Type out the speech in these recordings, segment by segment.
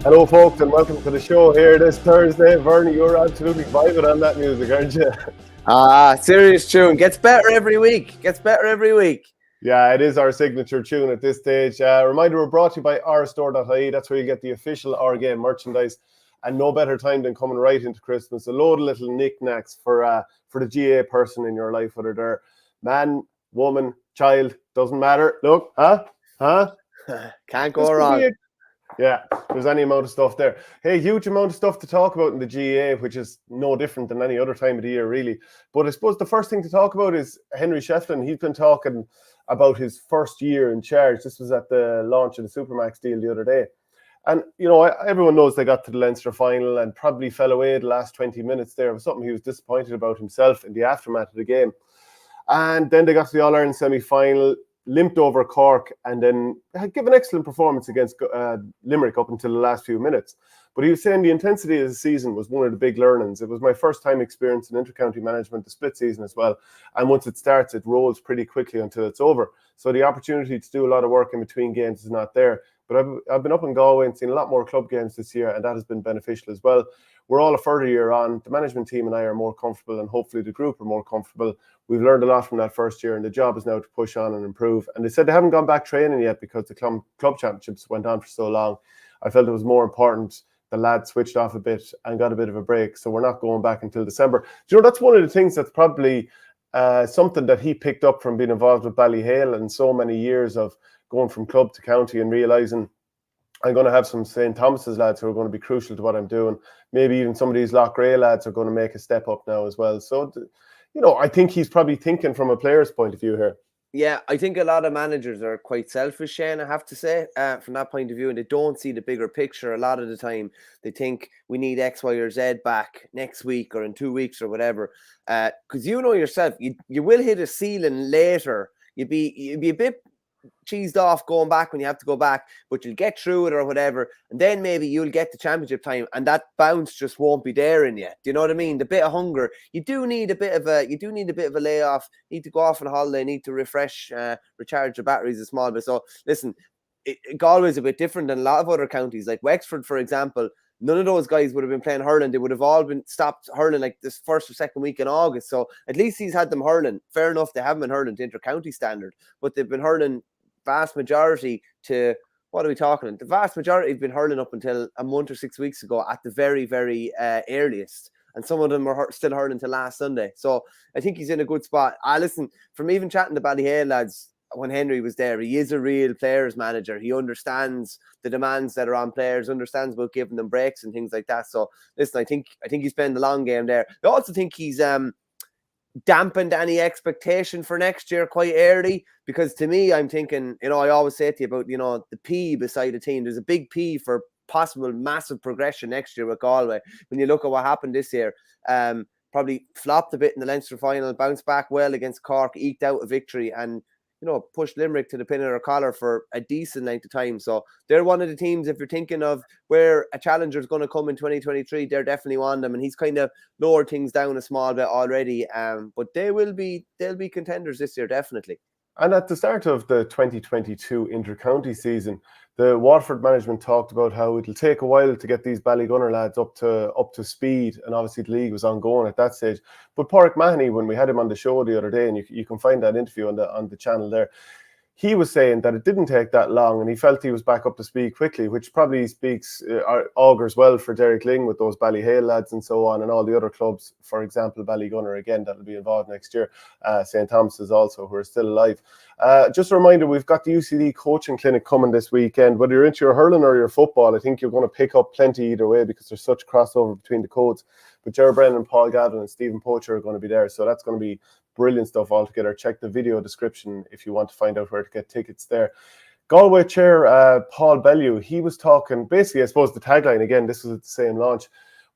Hello, folks, and welcome to the show here this Thursday. Verney, you're absolutely vibing on that music, aren't you? Serious tune. Gets better every week. Yeah, it is our signature tune at this stage. Reminder, we're brought to you by ourstore.ie. That's where you get the official OurGame merchandise. And no better time than coming right into Christmas. A load of little knickknacks for the GA person in your life, whether they're man, woman, child, doesn't matter. Look, Can't go wrong. Yeah, there's any amount of stuff there. Hey, huge amount of stuff to talk about in the GAA, which is no different than any other time of the year, really. But I suppose the first thing to talk about is Henry Shefflin. He's been talking about his first year in charge. This was at the launch of the Supermax deal the other day. And, you know, everyone knows they got to the Leinster final and probably fell away the last 20 minutes there. It was something he was disappointed about himself in the aftermath of the game. And then they got to the All-Ireland semi-final, limped over Cork, and then had given an excellent performance against Limerick up until the last few minutes. But he was saying the intensity of the season was one of the big learnings. It was my first time experiencing inter-county management, the split season as well. And once it starts, it rolls pretty quickly until it's over. So the opportunity to do a lot of work in between games is not there. But I've been up in Galway and seen a lot more club games this year, and that has been beneficial as well. We're all a further year on. The management team and I are more comfortable, and hopefully the group are more comfortable. We've learned a lot from that first year, and the job is now to push on and improve. And they said they haven't gone back training yet because the club championships went on for so long. I felt it was more important the lads switched off a bit and got a bit of a break. So we're not going back until December. Do you know, that's one of the things that's probably something that he picked up from being involved with Ballyhale and so many years of going from club to county and realising I'm going to have some St. Thomas's lads who are going to be crucial to what I'm doing. Maybe even some of these Loch Grey lads are going to make a step up now as well. So, you know, I think he's probably thinking from a player's point of view here. Yeah, I think a lot of managers are quite selfish, Shane, I have to say, from that point of view, and they don't see the bigger picture a lot of the time. They think we need X, Y, or Z back next week or in 2 weeks or whatever. Because you know yourself, you will hit a ceiling later. You'd be a bit cheesed off going back when you have to go back, but you'll get through it or whatever, and then maybe you'll get the championship time and that bounce just won't be there in you. Do you know what I mean? The bit of hunger, you do need a bit of a layoff, need to go off on a holiday, need to refresh, recharge your batteries a small bit. So listen, Galway's a bit different than a lot of other counties, like Wexford, for example. None of those guys would have been playing hurling. They would have all been stopped hurling like this first or second week in August. So at least he's had them hurling. Fair enough, they haven't been hurling to inter-county standard, but they've been hurling vast majority to, what are we talking? The vast majority have been hurling up until a month or 6 weeks ago at the very, very earliest. And some of them are still hurling till last Sunday. So I think he's in a good spot. Listen, from even chatting to Ballyhale lads, when Henry was there, he is a real players manager. He understands the demands that are on players, understands about giving them breaks and things like that. So listen, I think he's playing the long game there. I also think he's dampened any expectation for next year quite early, because to me, I'm thinking, you know, I always say to you about, you know, the P beside a team. There's a big P for possible massive progression next year with Galway. When you look at what happened this year, probably flopped a bit in the Leinster final, bounced back well against Cork, eked out a victory, and, you know, pushed Limerick to the pin of their collar for a decent length of time. So they're one of the teams, if you're thinking of where a challenger is going to come in 2023, they're definitely one of them. And he's kind of lowered things down a small bit already. But they'll be contenders this year, definitely. And at the start of the 2022 inter-county season, the Waterford management talked about how it'll take a while to get these Ballygunner lads up to speed, and obviously the league was ongoing at that stage. But Pádraig Mahoney, when we had him on the show the other day, and you can find that interview on the channel there, he was saying that it didn't take that long, and he felt he was back up to speed quickly, which probably augurs well for Derek Ling with those Ballyhale lads and so on, and all the other clubs, for example, Ballygunner again, that'll be involved next year. St. Thomas's also, who are still alive. Just a reminder, we've got the UCD coaching clinic coming this weekend. Whether you're into your hurling or your football, I think you're going to pick up plenty either way because there's such crossover between the codes. But Gerard Brennan, Paul Gavin and Stephen Poacher are going to be there, so that's going to be brilliant stuff altogether. Check the video description if you want to find out where to get tickets there. Galway chair Paul Bellew, he was talking, basically, I suppose the tagline, again, this was at the same launch,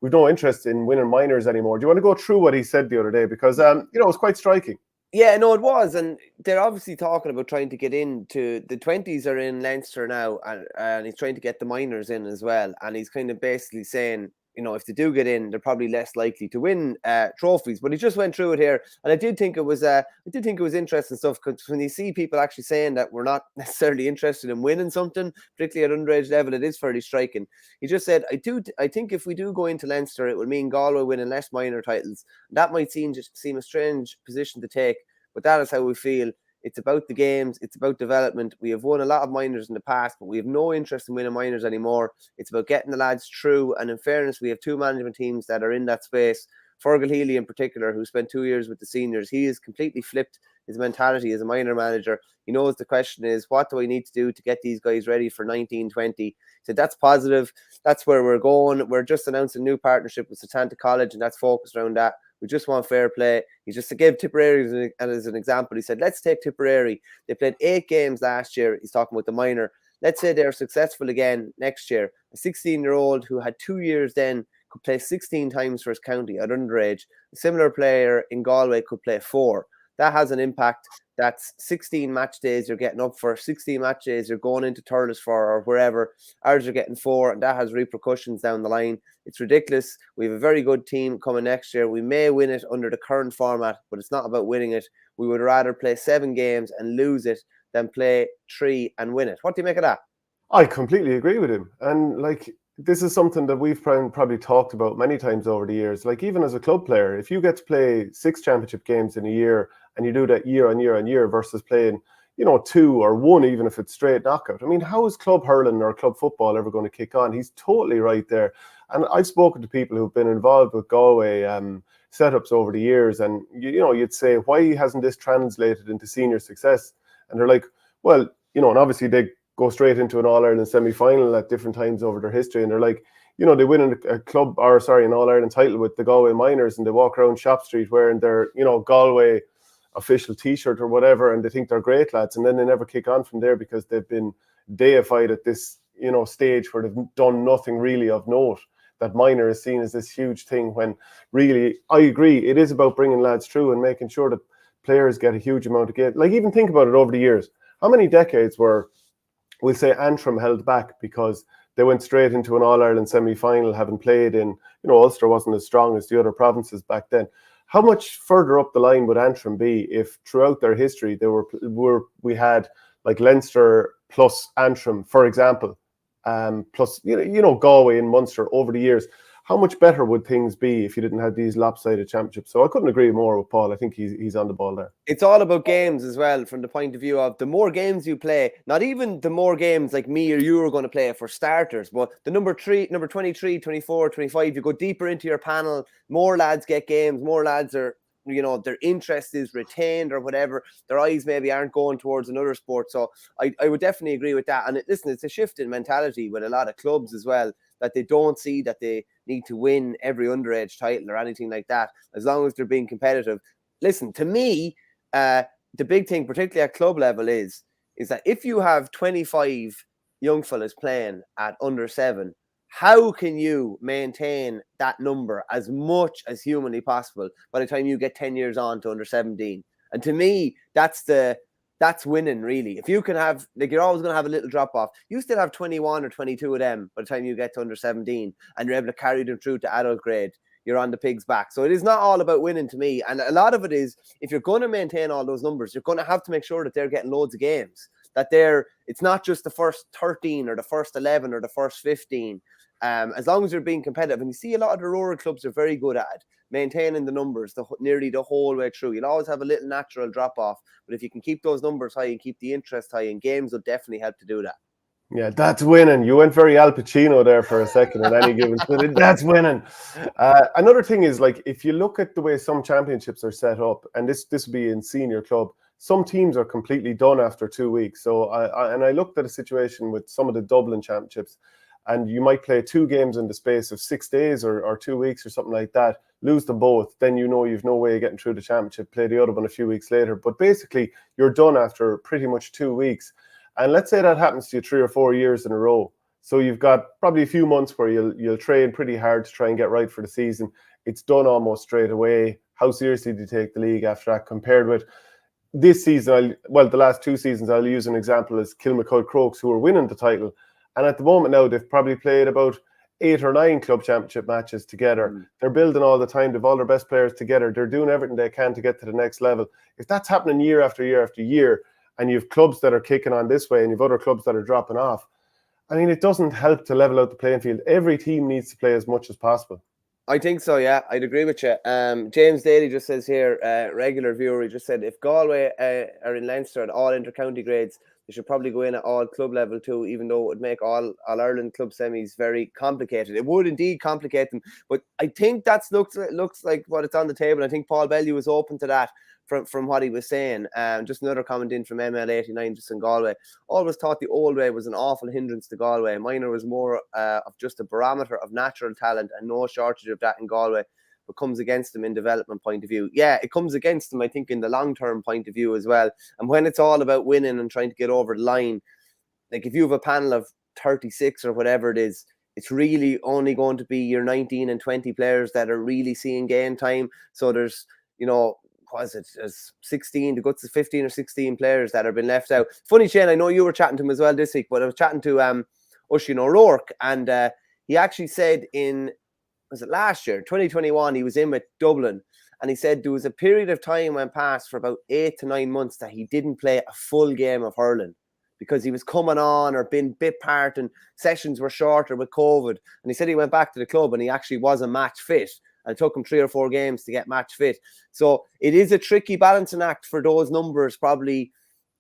we've no interest in winning minors anymore. Do you want to go through what he said the other day? Because, you know, it was quite striking. Yeah, no, it was. And they're obviously talking about trying to get into the 20s are in Leinster now, and he's trying to get the minors in as well. And he's kind of basically saying, if they do get in, they're probably less likely to win trophies. But he just went through it here, and I did think it was interesting stuff, because when you see people actually saying that we're not necessarily interested in winning something, particularly at underage level, it is fairly striking. He just said, I think if we do go into Leinster, it will mean Galway winning less minor titles. That might seem a strange position to take, but that is how we feel. It's about the games. It's about development. We have won a lot of minors in the past, but we have no interest in winning minors anymore. It's about getting the lads through. And in fairness, we have 2 management teams that are in that space. Fergal Healy in particular, who spent 2 years with the seniors, he has completely flipped his mentality as a minor manager. He knows the question is, what do I need to do to get these guys ready for 1920? So that's positive. That's where we're going. We're just announcing a new partnership with Satanta College, and that's focused around that. We just want fair play. He just to give Tipperary as an example. He said, let's take Tipperary. They played 8 games last year. He's talking about the minor. Let's say they're successful again next year. A 16-year-old who had 2 years then could play 16 times for his county at underage. A similar player in Galway could play 4. That has an impact. That's 16 match days you're getting up for, 16 match days you're going into Thurles for, or wherever. Ours are getting 4, and that has repercussions down the line. It's ridiculous. We have a very good team coming next year. We may win it under the current format, but it's not about winning it. We would rather play 7 games and lose it than play 3 and win it. What do you make of that? I completely agree with him. And this is something that we've probably talked about many times over the years. Even as a club player, if you get to play 6 championship games in a year, and you do that year on year on year versus playing, 2 or 1, even if it's straight knockout. I mean, how is club hurling or club football ever going to kick on? He's totally right there. And I've spoken to people who've been involved with Galway setups over the years, and you'd say, why hasn't this translated into senior success? And they're like, well, and obviously they go straight into an All-Ireland semi-final at different times over their history, and they're like, they win an All-Ireland title with the Galway Miners, and they walk around Shop Street wearing their, Galway official T-shirt or whatever, and they think they're great lads, and then they never kick on from there because they've been deified at this, stage where they've done nothing really of note. That minor is seen as this huge thing, when really, I agree, it is about bringing lads through and making sure that players get a huge amount of games. Even think about it over the years. How many decades were, we'll say, Antrim held back because they went straight into an All-Ireland semi-final, having played in, Ulster wasn't as strong as the other provinces back then. How much further up the line would Antrim be if throughout their history we had Leinster plus Antrim, for example, plus Galway and Munster over the years? How much better would things be if you didn't have these lopsided championships? So I couldn't agree more with Paul. I think he's on the ball there. It's all about games as well, from the point of view of the more games you play, not even the more games like me or you are going to play for starters, but the number 23, 24, 25, you go deeper into your panel, more lads get games, more lads are, their interest is retained or whatever. Their eyes maybe aren't going towards another sport. So I would definitely agree with that. And listen, it's a shift in mentality with a lot of clubs as well, that they don't see that they need to win every underage title or anything like that, as long as they're being competitive. Listen, to me, the big thing, particularly at club level, is that if you have 25 young fellas playing at under 7, how can you maintain that number as much as humanly possible by the time you get 10 years on to under 17? And to me, that's winning, really. If you can have, you're always going to have a little drop off. You still have 21 or 22 of them by the time you get to under 17, and you're able to carry them through to adult grade. You're on the pig's back. So it is not all about winning to me. And a lot of it is, if you're going to maintain all those numbers, you're going to have to make sure that they're getting loads of games. That it's not just the first 13 or the first 11 or the first 15. As long as you're being competitive. And you see a lot of the rural clubs are very good at it, maintaining the numbers nearly the whole way through. You'll always have a little natural drop off, but if you can keep those numbers high and keep the interest high, and games will definitely help to do that. Yeah, that's winning. You went very Al Pacino there for a second in any given minute. That's winning. Another thing is, if you look at the way some championships are set up, and this would be in senior club, some teams are completely done after 2 weeks. So I looked at a situation with some of the Dublin championships, and you might play 2 games in the space of 6 days or 2 weeks or something like that, lose them both, then you've no way of getting through the championship, play the other one a few weeks later. But basically, you're done after pretty much 2 weeks. And let's say that happens to you 3 or 4 years in a row. So you've got probably a few months where you'll train pretty hard to try and get right for the season. It's done almost straight away. How seriously do you take the league after that, compared with this season? The last 2 seasons, I'll use an example as Kilmacud Crokes, who are winning the title. And at the moment now, they've probably played about 8 or 9 club championship matches together. They're building all the time. They've all their best players together. They're doing everything they can to get to the next level. If that's happening year after year after year, and you have clubs that are kicking on this way and you have other clubs that are dropping off, I mean, it doesn't help to level out the playing field. Every team needs to play as much as possible. I think so, yeah. I'd agree with you. James Daly just says here, regular viewer, he just said, if Galway are in Leinster at all inter-county grades, they should probably go in at all club level too, even though it would make all Ireland club semis very complicated. It would indeed complicate them, but I think that looks like what it's on the table. I think Paul Bellew was open to that from what he was saying. Just another comment in from ML89, just in Galway. Always thought the old way was an awful hindrance to Galway. Minor was more of just a barometer of natural talent, and no shortage of that in Galway, but comes against them in development point of view. Yeah, it comes against them, I think, in the long-term point of view as well. And when it's all about winning and trying to get over the line, like if you have a panel of 36 or whatever it is, it's really only going to be your 19 and 20 players that are really seeing game time. So there's, there's 16, the guts of 15 or 16 players that have been left out. Funny, Shane, I know you were chatting to him as well this week, but I was chatting to Oisin O'Rourke, and he actually said was it last year, 2021, he was in with Dublin, and he said there was a period of time went past for about 8 to 9 months that he didn't play a full game of hurling because he was coming on or been bit part and sessions were shorter with COVID. And he said he went back to the club and he actually wasn't match fit, and it took him 3 or 4 games to get match fit. So it is a tricky balancing act for those numbers, probably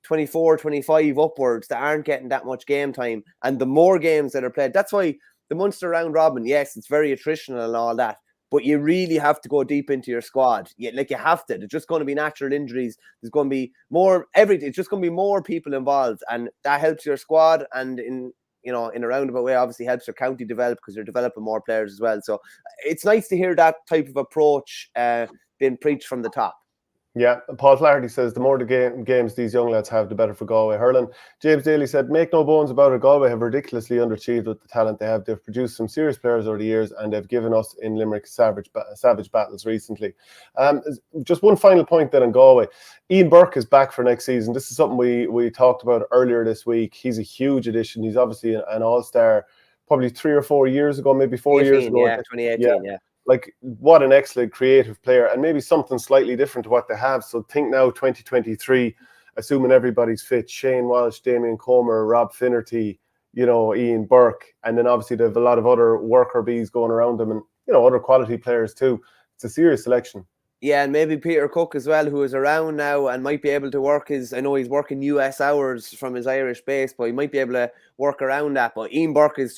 24, 25 upwards, that aren't getting that much game time. And the more games that are played, that's why the Munster round robin, yes, it's very attritional and all that, but you really have to go deep into your squad. You have to. There's just going to be natural injuries. There's going to be more everything. It's just going to be more people involved, and that helps your squad. And in a roundabout way, obviously helps your county develop because you're developing more players as well. So it's nice to hear that type of approach being preached from the top. Yeah, Paul Flaherty says the more the games these young lads have, the better for Galway hurling. James Daly said, make no bones about it, Galway have ridiculously underachieved with the talent they have. They've produced some serious players over the years, and they've given us in Limerick savage battles recently. Just one final point then on Galway. Ian Burke is back for next season. This is something we talked about earlier this week. He's a huge addition. He's obviously an all-star probably 3 or 4 years ago, maybe 4 years ago. Yeah, 2018, yeah. Like, what an excellent creative player, and maybe something slightly different to what they have. So think now 2023, assuming everybody's fit, Shane Walsh, Damien Comer, Rob Finnerty, Ian Burke, and then obviously they have a lot of other worker bees going around them, and other quality players too. It's a serious selection. Yeah, and maybe Peter Cook as well, who is around now and might be able to work I know he's working US hours from his Irish base, but he might be able to work around that. But Ian Burke is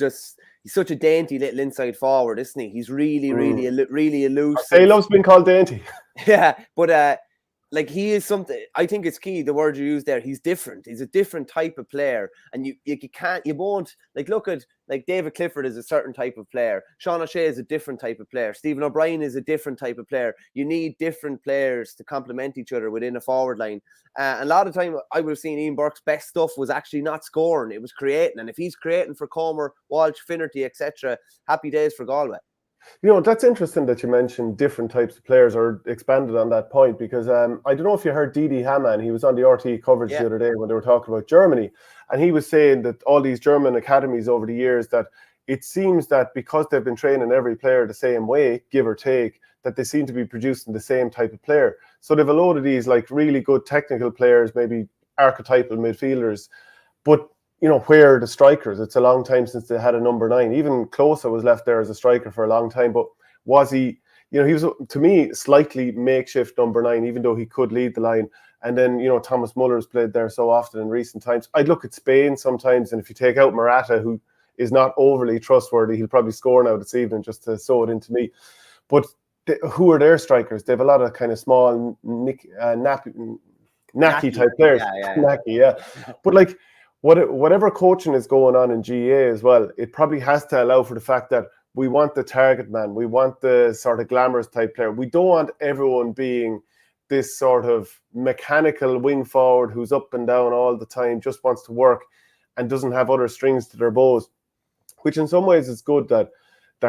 he's such a dainty little inside forward, isn't he? He's really elusive. He loves being called dainty. Yeah, but he is something. I think it's key, the word you used there. He's different. He's a different type of player, and you won't look at David Clifford is a certain type of player. Sean O'Shea is a different type of player. Stephen O'Brien is a different type of player. You need different players to complement each other within a forward line. And a lot of time, I would have seen Ian Burke's best stuff was actually not scoring; it was creating. And if he's creating for Comer, Walsh, Finnerty, etc., happy days for Galway. That's interesting that you mentioned different types of players or expanded on that point, because I don't know if you heard Didi Hamann. He was on the RT coverage the other day when they were talking about Germany, and he was saying that all these German academies over the years, that it seems that because they've been training every player the same way, give or take, that they seem to be producing the same type of player. So they've a load of these really good technical players, maybe archetypal midfielders, but where are the strikers? It's a long time since they had a number 9. Even Closa was left there as a striker for a long time, but was he, he was, to me, slightly makeshift number 9, even though he could lead the line. And then, Thomas Muller's played there so often in recent times. I'd look at Spain sometimes, and if you take out Morata, who is not overly trustworthy, he'll probably score now this evening just to sew it into me. But who are their strikers? They have a lot of kind of small, nacky type players. Yeah. But whatever coaching is going on in GA as well, it probably has to allow for the fact that we want the target man. We want the sort of glamorous type player. We don't want everyone being this sort of mechanical wing forward who's up and down all the time, just wants to work and doesn't have other strings to their bows, which in some ways is good that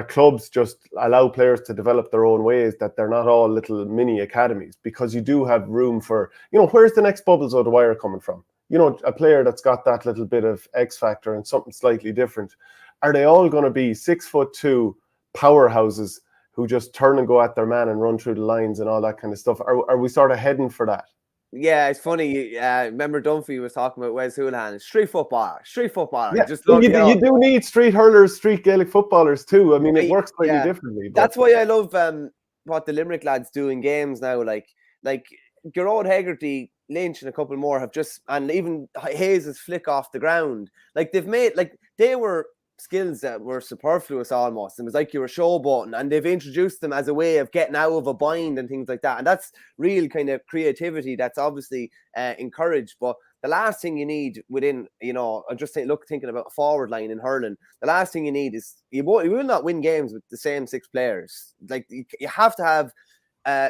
clubs just allow players to develop their own ways, that they're not all little mini academies, because you do have room for, where's the next Bubbles O'Dwyer coming from? A player that's got that little bit of X factor and something slightly different. are they all going to be 6'2" powerhouses who just turn and go at their man and run through the lines and all that kind of stuff? Are we sort of heading for that? Yeah, it's funny. Remember Dunphy was talking about Wes Houlihan, street footballer. Yeah, Just well, love, you do need street hurlers, street Gaelic footballers too. I mean, it works slightly differently. But that's why I love what the Limerick lads do in games now. Like Gerard Hegarty, Lynch, and a couple more have just, and even Hayes' flick off the ground. Like they've made, like they were skills that were superfluous almost. It was like you were showboating, and they've introduced them as a way of getting out of a bind and things like that. And that's real kind of creativity that's obviously encouraged. But the last thing you need within, I'm just thinking about a forward line in hurling. The last thing you need is you will not win games with the same 6 players. Like you have to have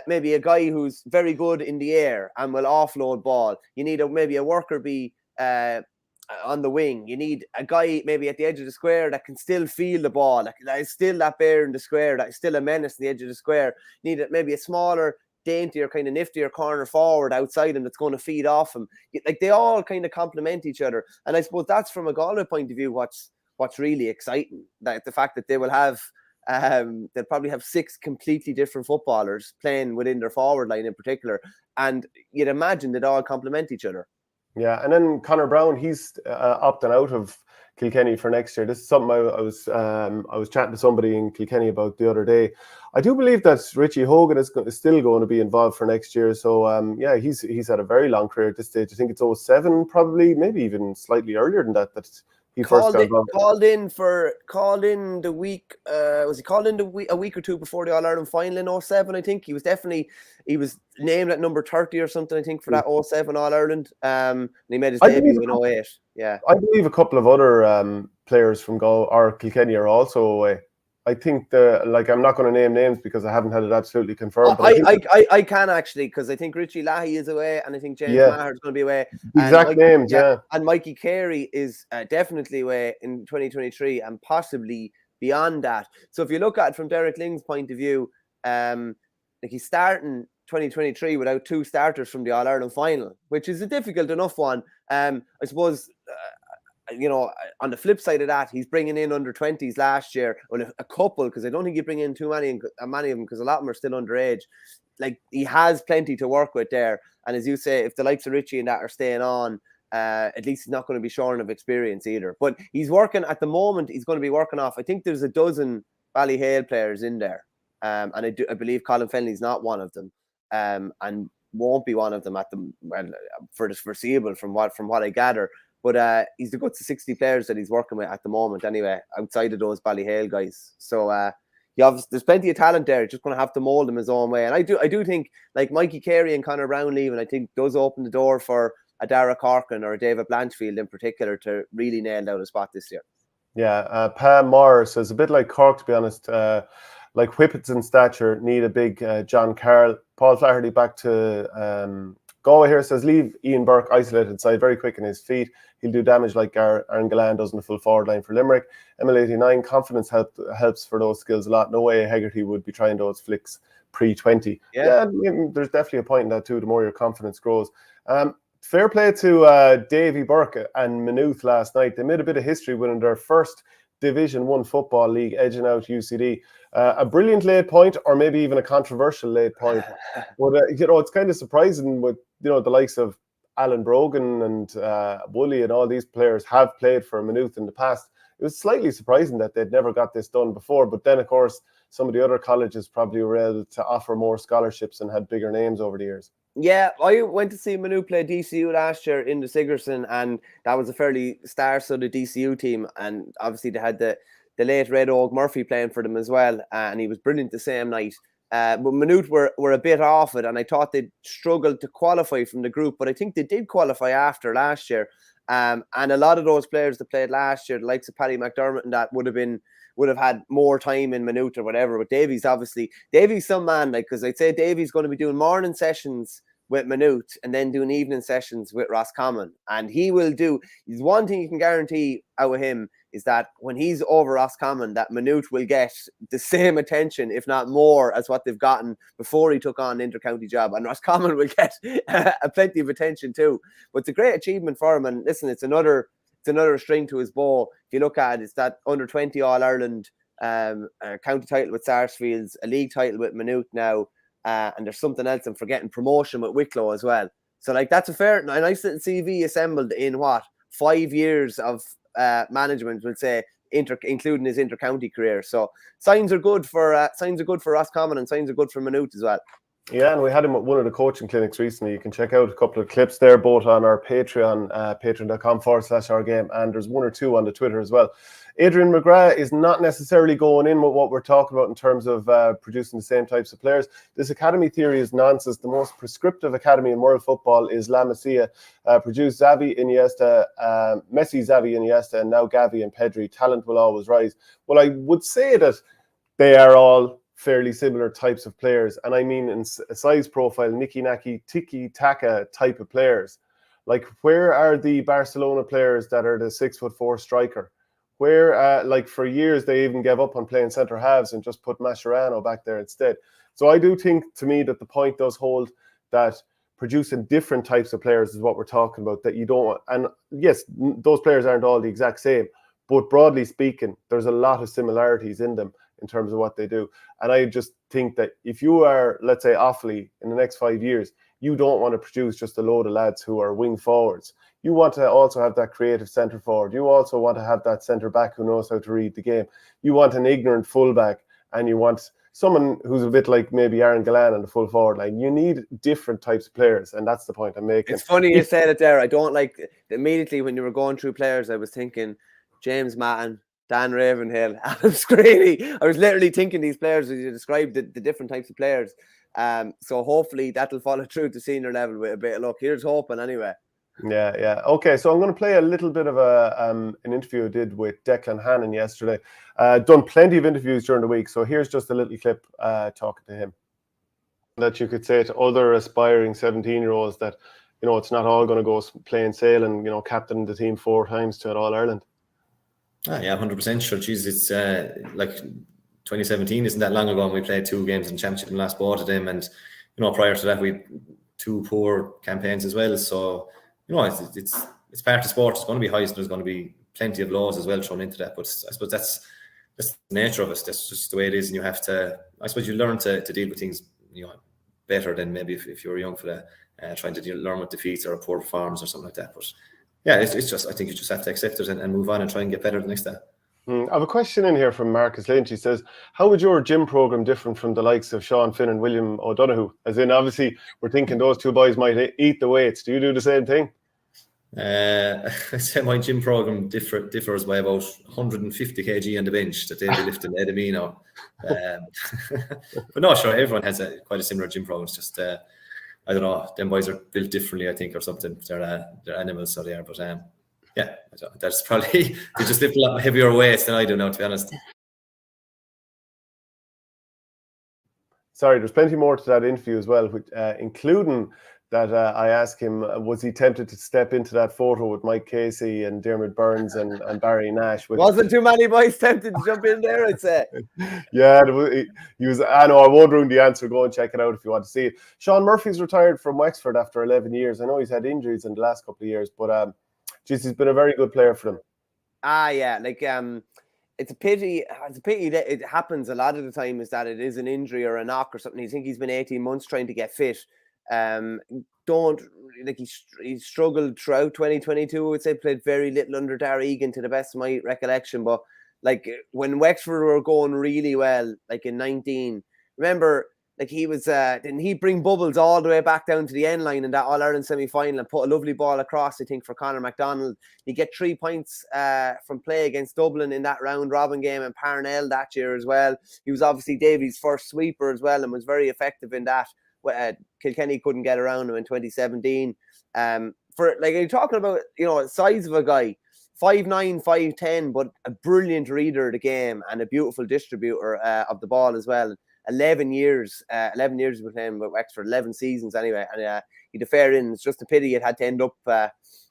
maybe a guy who's very good in the air and will offload ball. You need maybe a worker bee on the wing. You need a guy maybe at the edge of the square that can still feel the ball, that is still that bear in the square, that is still a menace in the edge of the square. You need maybe a smaller, daintier, kind of niftier corner forward outside him that's going to feed off him. Like they all kind of complement each other. And I suppose that's from a Galway point of view what's really exciting. That the fact that they will have they'll probably have 6 completely different footballers playing within their forward line in particular. And you'd imagine they'd all complement each other. Yeah, and then Conor Brown, he's opting out of Kilkenny for next year. This is something I was chatting to somebody in Kilkenny about the other day. I do believe that Richie Hogan is still going to be involved for next year. So yeah, he's had a very long career at this stage. I think it's 07, probably, maybe even slightly earlier than that. That he called in the week. Was he called in a week or two before the All Ireland final in 07? I think he was named at number 30 or something. I think for that 07 All Ireland. And he made his debut in 08. Yeah, I believe a couple of other players from Kilkenny are also away. I think I'm not going to name names because I haven't had it absolutely confirmed. But I can actually, because I think Richie Lahey is away, and I think James Maher is going to be away. Exact names, yeah. And Mikey Carey is definitely away in 2023 and possibly beyond that. So if you look at it from Derek Ling's point of view, he's starting 2023 without 2 starters from the All Ireland final, which is a difficult enough one. I suppose. On the flip side of that, he's bringing in under 20s last year, or a couple, because I don't think you bring in too many of them, because a lot of them are still underage. Like he has plenty to work with there, and as you say, if the likes of Richie and that are staying on, at least he's not going to be shorn of experience either. But he's working at the moment. He's going to be working off. I think there's a dozen Ballyhale players in there, and I believe Colin Fennelly's not one of them, and won't be one of them for the foreseeable, from what I gather. But he's the guts of 60 players that he's working with at the moment anyway, outside of those Ballyhale guys. So there's plenty of talent there. Just going to have to mould him his own way. And I do think, like Mikey Carey and Conor Brown leaving, I think does open the door for a Dara Corcoran or a David Blanchfield in particular to really nail down a spot this year. Yeah, Pam Moore says, a bit like Cork, to be honest, like whippets in stature, need a big John Carroll. Paul Flaherty back to Galway here says, leave Ian Burke isolated side, very quick in his feet. He'll do damage like Aaron Gallan does in the full forward line for Limerick. ML89, confidence helps for those skills a lot. No way Hegarty would be trying those flicks pre-20. Yeah, there's definitely a point in that too, the more your confidence grows. Fair play to Davey Burke and Maynooth last night. They made a bit of history winning their first Division 1 Football League, edging out UCD. A brilliant late point, or maybe even a controversial late point. But it's kind of surprising with the likes of Alan Brogan and Woolley and all these players have played for Maynooth in the past. It was slightly surprising that they'd never got this done before. But then, of course, some of the other colleges probably were able to offer more scholarships and had bigger names over the years. Yeah, I went to see Maynooth play DCU last year in the Sigerson, and that was a fairly star-studded DCU team. And obviously they had the late Red Oak Murphy playing for them as well, and he was brilliant the same night. But Maynooth were a bit off it, and I thought they'd struggled to qualify from the group, but I think they did qualify after last year. And a lot of those players that played last year, the likes of Paddy McDermott and that, would have had more time in Maynooth or whatever. But Davy's some man, because I'd say Davy's going to be doing morning sessions with Maynooth and then doing evening sessions with Roscommon. And he will do, there's one thing you can guarantee out of him, is that when he's over Roscommon, that Maynooth will get the same attention, if not more, as what they've gotten before he took on an inter-county job. And Roscommon will get plenty of attention too. But it's a great achievement for him. And listen, it's it's another string to his bow. If you look at it, it's that under-20 All-Ireland county title with Sarsfields, a league title with Maynooth now, and there's something else I'm forgetting, promotion with Wicklow as well. So like that's a nice little CV assembled in 5 years of management, we'll say, including his inter-county career. So signs are good for Roscommon, and signs are good for Maynooth as well. Yeah, and we had him at one of the coaching clinics recently. You can check out a couple of clips there, both on our Patreon, patreon.com/OurGame, and there's one or two on the Twitter as well. Adrian McGrath is not necessarily going in with what we're talking about in terms of producing the same types of players. This academy theory is nonsense. The most prescriptive academy in world football is La Masia. Produced Xavi, Iniesta, Messi, Xavi, Iniesta, and now Gavi and Pedri. Talent will always rise. Well, I would say that they are all fairly similar types of players. And I mean in size profile, nicky-nacky, tiki-taka type of players. Like, where are the Barcelona players that are the 6'4" striker? Where, like, for years, they even gave up on playing centre halves and just put Mascherano back there instead. So I do think, to me, that the point does hold that producing different types of players is what we're talking about, that you don't, and yes, those players aren't all the exact same, but broadly speaking, there's a lot of similarities in them in terms of what they do. And I just think that if you are, let's say, Offaly in the next 5 years, you don't want to produce just a load of lads who are wing forwards. You want to also have that creative centre forward. You also want to have that centre back who knows how to read the game. You want an ignorant fullback, and you want someone who's a bit like maybe Aaron Gillan on the full forward line. You need different types of players, and that's the point I'm making. It's funny you said it there. I don't like, immediately when you were going through players, I was thinking James Matton, Dan Ravenhill, Adam Screeney. I was literally thinking these players as you described the different types of players. So hopefully that'll follow through to senior level with a bit of luck. Here's hoping anyway. Yeah. Okay, so I'm going to play a little bit of an interview I did with Declan Hannon yesterday. Done plenty of interviews during the week, so here's just a little clip talking to him. That you could say to other aspiring 17-year-olds that, you know, it's not all going to go plain sailing, you know, captain the team 4 times to All-Ireland. Yeah, 100% sure. Jeez, it's like 2017 isn't that long ago, and we played 2 games in the championship and last bought them, and you know, prior to that we had 2 poor campaigns as well. So you know, it's part of sport. It's going to be highs and there's going to be plenty of lows as well thrown into that. But I suppose that's the nature of it. That's just the way it is, and you have to. I suppose you learn to deal with things, you know, better than maybe if you were young for trying to learn with defeats or poor performance or something like that. But yeah, it's just, I think you just have to accept it and move on and try and get better the next day. I have a question in here from Marcus Lynch. He says, how would your gym program differ from the likes of Sean Finn and William O'Donoghue? As in, obviously, we're thinking those 2 boys might eat the weights. Do you do the same thing? I'd say my gym program differs by about 150 kg on the bench that they'll be lifting ahead of me now. But no, sure, everyone has quite a similar gym program. It's just, I don't know, them boys are built differently, I think, or something. They're animals, so they are. But yeah, that's probably, they just lift a lot heavier weights than I do now, to be honest. Sorry, there's plenty more to that interview as well, which, including that I asked him, was he tempted to step into that photo with Mike Casey and Dermot Burns and Barry Nash? Wasn't too many boys tempted to jump in there, I'd say. Yeah, he was. I know, I won't ruin the answer. Go and check it out if you want to see it. Sean Murphy's retired from Wexford after 11 years. I know he's had injuries in the last couple of years, but he's been a very good player for them. Yeah, like it's a pity. It's a pity that it happens a lot of the time, is that it is an injury or a knock or something. You think he's been 18 months trying to get fit. He struggled throughout 2022. I would say played very little under Darragh Egan to the best of my recollection. But like when Wexford were going really well, like in 19, remember, like he was didn't he bring Bubbles all the way back down to the end line in that All-Ireland semi-final and put a lovely ball across, I think, for Conor McDonald. He get 3 points from play against Dublin in that round robin game and Parnell that year as well. He was obviously Davy's first sweeper as well and was very effective in that. Kilkenny couldn't get around him in 2017. For like, you're talking about, you know, size of a guy, 5'9", 5'10", but a brilliant reader of the game and a beautiful distributor of the ball as well. 11 years with him with Wexford, 11 seasons anyway, and he'd a fair in. It's just a pity it had to end up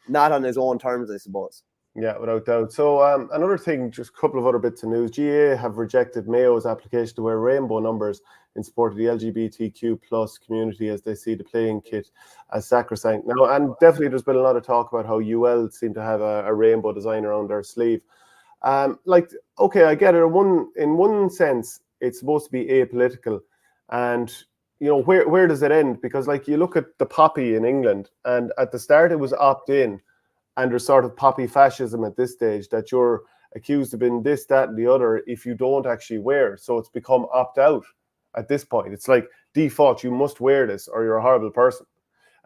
not on his own terms, I suppose. Yeah, without doubt. So another thing, just a couple of other bits of news. GA have rejected Mayo's application to wear rainbow numbers in support of the LGBTQ plus community, as they see the playing kit as sacrosanct. Now, and definitely there's been a lot of talk about how UL seem to have a rainbow design around their sleeve. Okay, I get it. In one sense, it's supposed to be apolitical, and where does it end? Because like you look at the poppy in England, and at the start it was opt-in. And there's sort of poppy fascism at this stage, that you're accused of being this, that, and the other if you don't actually wear. So it's become opt-out at this point. It's like default, you must wear this or you're a horrible person.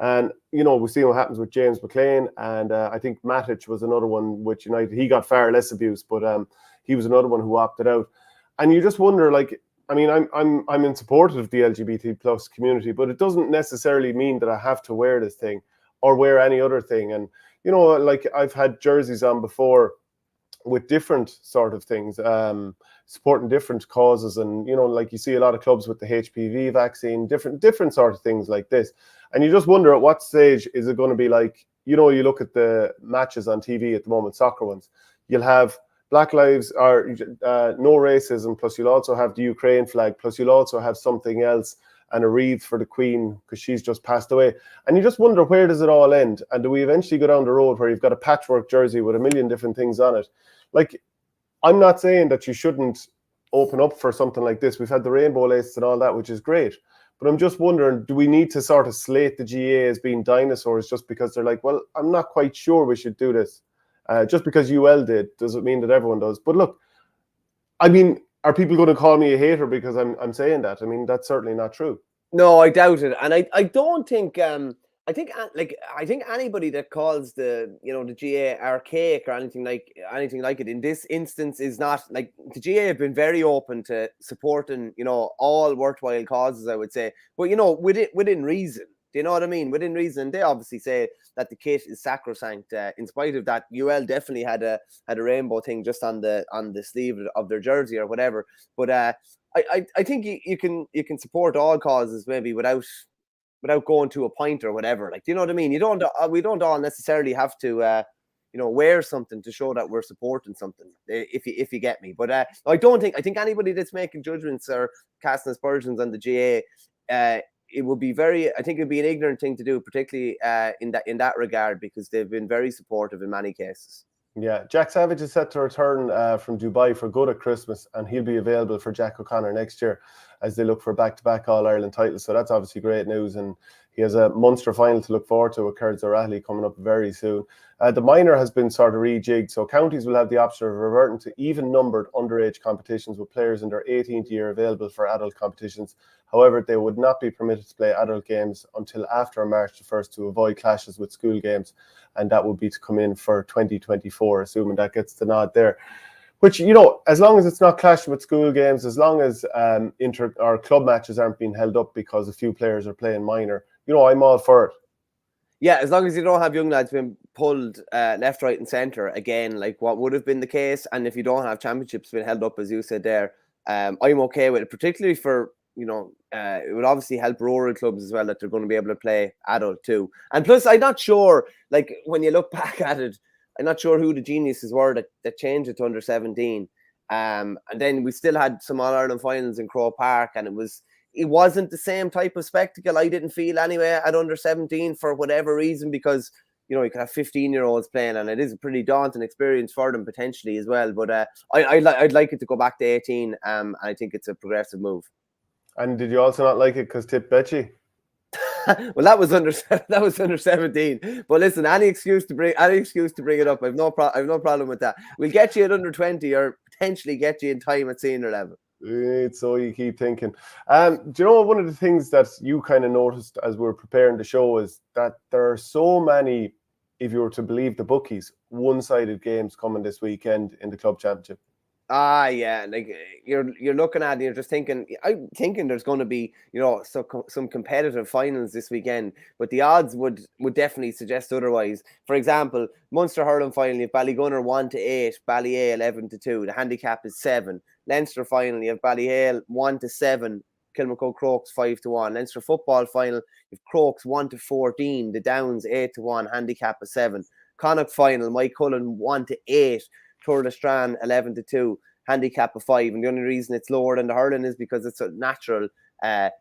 And, we see what happens with James McLean. And I think Matic was another one with United. He got far less abuse, but he was another one who opted out. And you just wonder, like, I mean, I'm in support of the LGBT plus community, but it doesn't necessarily mean that I have to wear this thing or wear any other thing. And like I've had jerseys on before with different sort of things, supporting different causes. And, like you see a lot of clubs with the HPV vaccine, different sort of things like this. And you just wonder at what stage is it going to be like, you look at the matches on TV at the moment, soccer ones, you'll have Black Lives or no racism, plus you'll also have the Ukraine flag, plus you'll also have something else, and a wreath for the Queen because she's just passed away. And you just wonder, where does it all end? And do we eventually go down the road where you've got a patchwork jersey with a million different things on it? Like, I'm not saying that you shouldn't open up for something like this. We've had the rainbow laces and all that, which is great. But I'm just wondering, do we need to sort of slate the GA as being dinosaurs just because they're like, well, I'm not quite sure we should do this. Just because UL did doesn't mean that everyone does. But look, I mean, are people going to call me a hater because I'm saying that? I mean, that's certainly not true. No, I doubt it, and I don't think I think anybody that calls the the GA archaic or anything like it in this instance is not, like, the GA have been very open to supporting all worthwhile causes, I would say, but within reason. Do you know what I mean? Within reason, they obviously say that the kit is sacrosanct. In spite of that, UL definitely had a rainbow thing just on the sleeve of their jersey or whatever. But I think you can support all causes maybe without going to a point or whatever. Like, do you know what I mean? We don't all necessarily have to wear something to show that we're supporting something, if you get me. But I think anybody that's making judgments or casting aspersions on the GA, it would be I think it'd be an ignorant thing to do, particularly in that regard, because they've been very supportive in many cases. Yeah, Jack Savage is set to return from Dubai for good at Christmas, and he'll be available for Jack O'Connor next year as they look for back-to-back All-Ireland titles. So that's obviously great news, and he has a Munster final to look forward to with Curds O'Reilly coming up very soon. The minor has been sort of rejigged, so counties will have the option of reverting to even-numbered underage competitions with players in their 18th year available for adult competitions. However, they would not be permitted to play adult games until after March the 1st to avoid clashes with school games, and that would be to come in for 2024, assuming that gets the nod there. Which, as long as it's not clashing with school games, as long as inter or club matches aren't being held up because a few players are playing minor, I'm all for it. Yeah, as long as you don't have young lads being pulled left, right, and centre again, like what would have been the case, and if you don't have championships being held up, as you said there, I'm okay with it. Particularly for it would obviously help rural clubs as well, that they're going to be able to play adult too. And plus, I'm not sure, like, when you look back at it, I'm not sure who the geniuses were that changed it to under 17. And then we still had some All-Ireland finals in Croke Park, and it wasn't the same type of spectacle, I didn't feel anyway, at under 17 for whatever reason, because you could have 15-year-olds playing, and it is a pretty daunting experience for them potentially as well. But I'd like it to go back to 18. I think it's a progressive move. And did you also not like it because Tip Betchy? Well, that was under 17. But listen, any excuse to bring it up, I've no problem with that. We'll get you at under 20, or potentially get you in time at senior level. So you keep thinking. Do you know, one of the things that you kind of noticed as we were preparing the show is that there are so many, if you were to believe the bookies, one-sided games coming this weekend in the club championship. Yeah, like you're looking at it, you're just thinking. I'm thinking there's going to be some competitive finals this weekend, but the odds would definitely suggest otherwise. For example, Munster hurling final, you have Ballygunner 1-8, Ballyea 11-2. The handicap is 7. Leinster final, you have Ballyhale 1-7, Kilmacud Crokes 5-1. Leinster football final, you have Crokes 1-14, the Downs 8-1, handicap is 7. Connacht final, Mike Cullen 1-8, Tour de Strand 11-2, handicap of 5. And the only reason it's lower than the hurling is because it's a natural that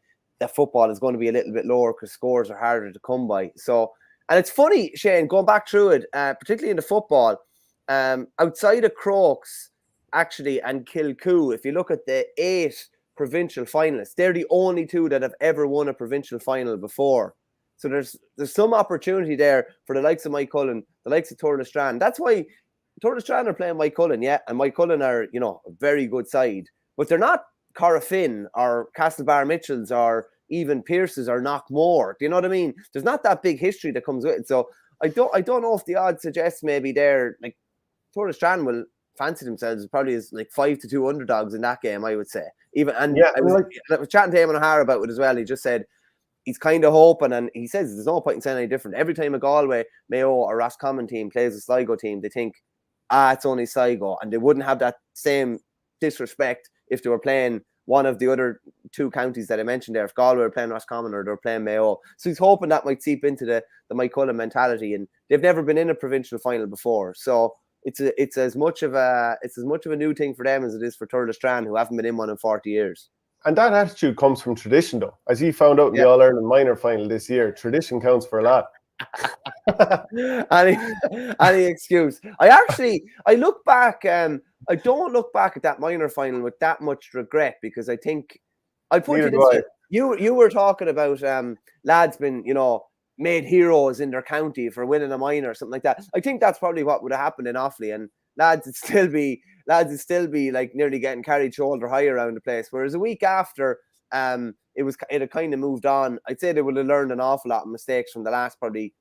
football is going to be a little bit lower because scores are harder to come by. So, and it's funny, Shane, going back through it, particularly in the football, outside of Crokes, actually, and Kilmacud, if you look at the 8 provincial finalists, they're the only 2 that have ever won a provincial final before. So there's some opportunity there for the likes of Mike Cullen, the likes of Tour de Strand. That's why Tour de Strand are playing Mike Cullen, yeah, and Mike Cullen are, you know, a very good side, but they're not Corofin or Castlebar Mitchells or even Pierce's or Knockmore. Do you know what I mean? There's not that big history that comes with it. So I don't know if the odds suggest maybe they're like Tour de Strand will fancy themselves probably as like 5-2 underdogs in that game, I would say. Even and yeah, I was chatting to Eamon O'Hara about it as well. He just said he's kind of hoping, and he says there's no point in saying any different. Every time a Galway, Mayo, or Roscommon team plays a Sligo team, they think, it's only Sligo, and they wouldn't have that same disrespect if they were playing one of the other 2 counties that I mentioned there. If Galway were playing Roscommon or they were playing Mayo, so he's hoping that might seep into the Mike Cullen mentality. And they've never been in a provincial final before, so it's as much of a new thing for them as it is for Tour de Strand, who haven't been in one in 40 years. And that attitude comes from tradition, though. As he found out in the All-Ireland minor final this year, tradition counts for a lot. any excuse. I look back, I don't look back at that minor final with that much regret, because I think I put you this way. You were talking about lads been, you know, made heroes in their county for winning a minor or something like that. I think that's probably what would have happened in Offaly, and lads would still be like nearly getting carried shoulder high around the place. Whereas a week after, it had kind of moved on. I'd say they would have learned an awful lot of mistakes from the last probably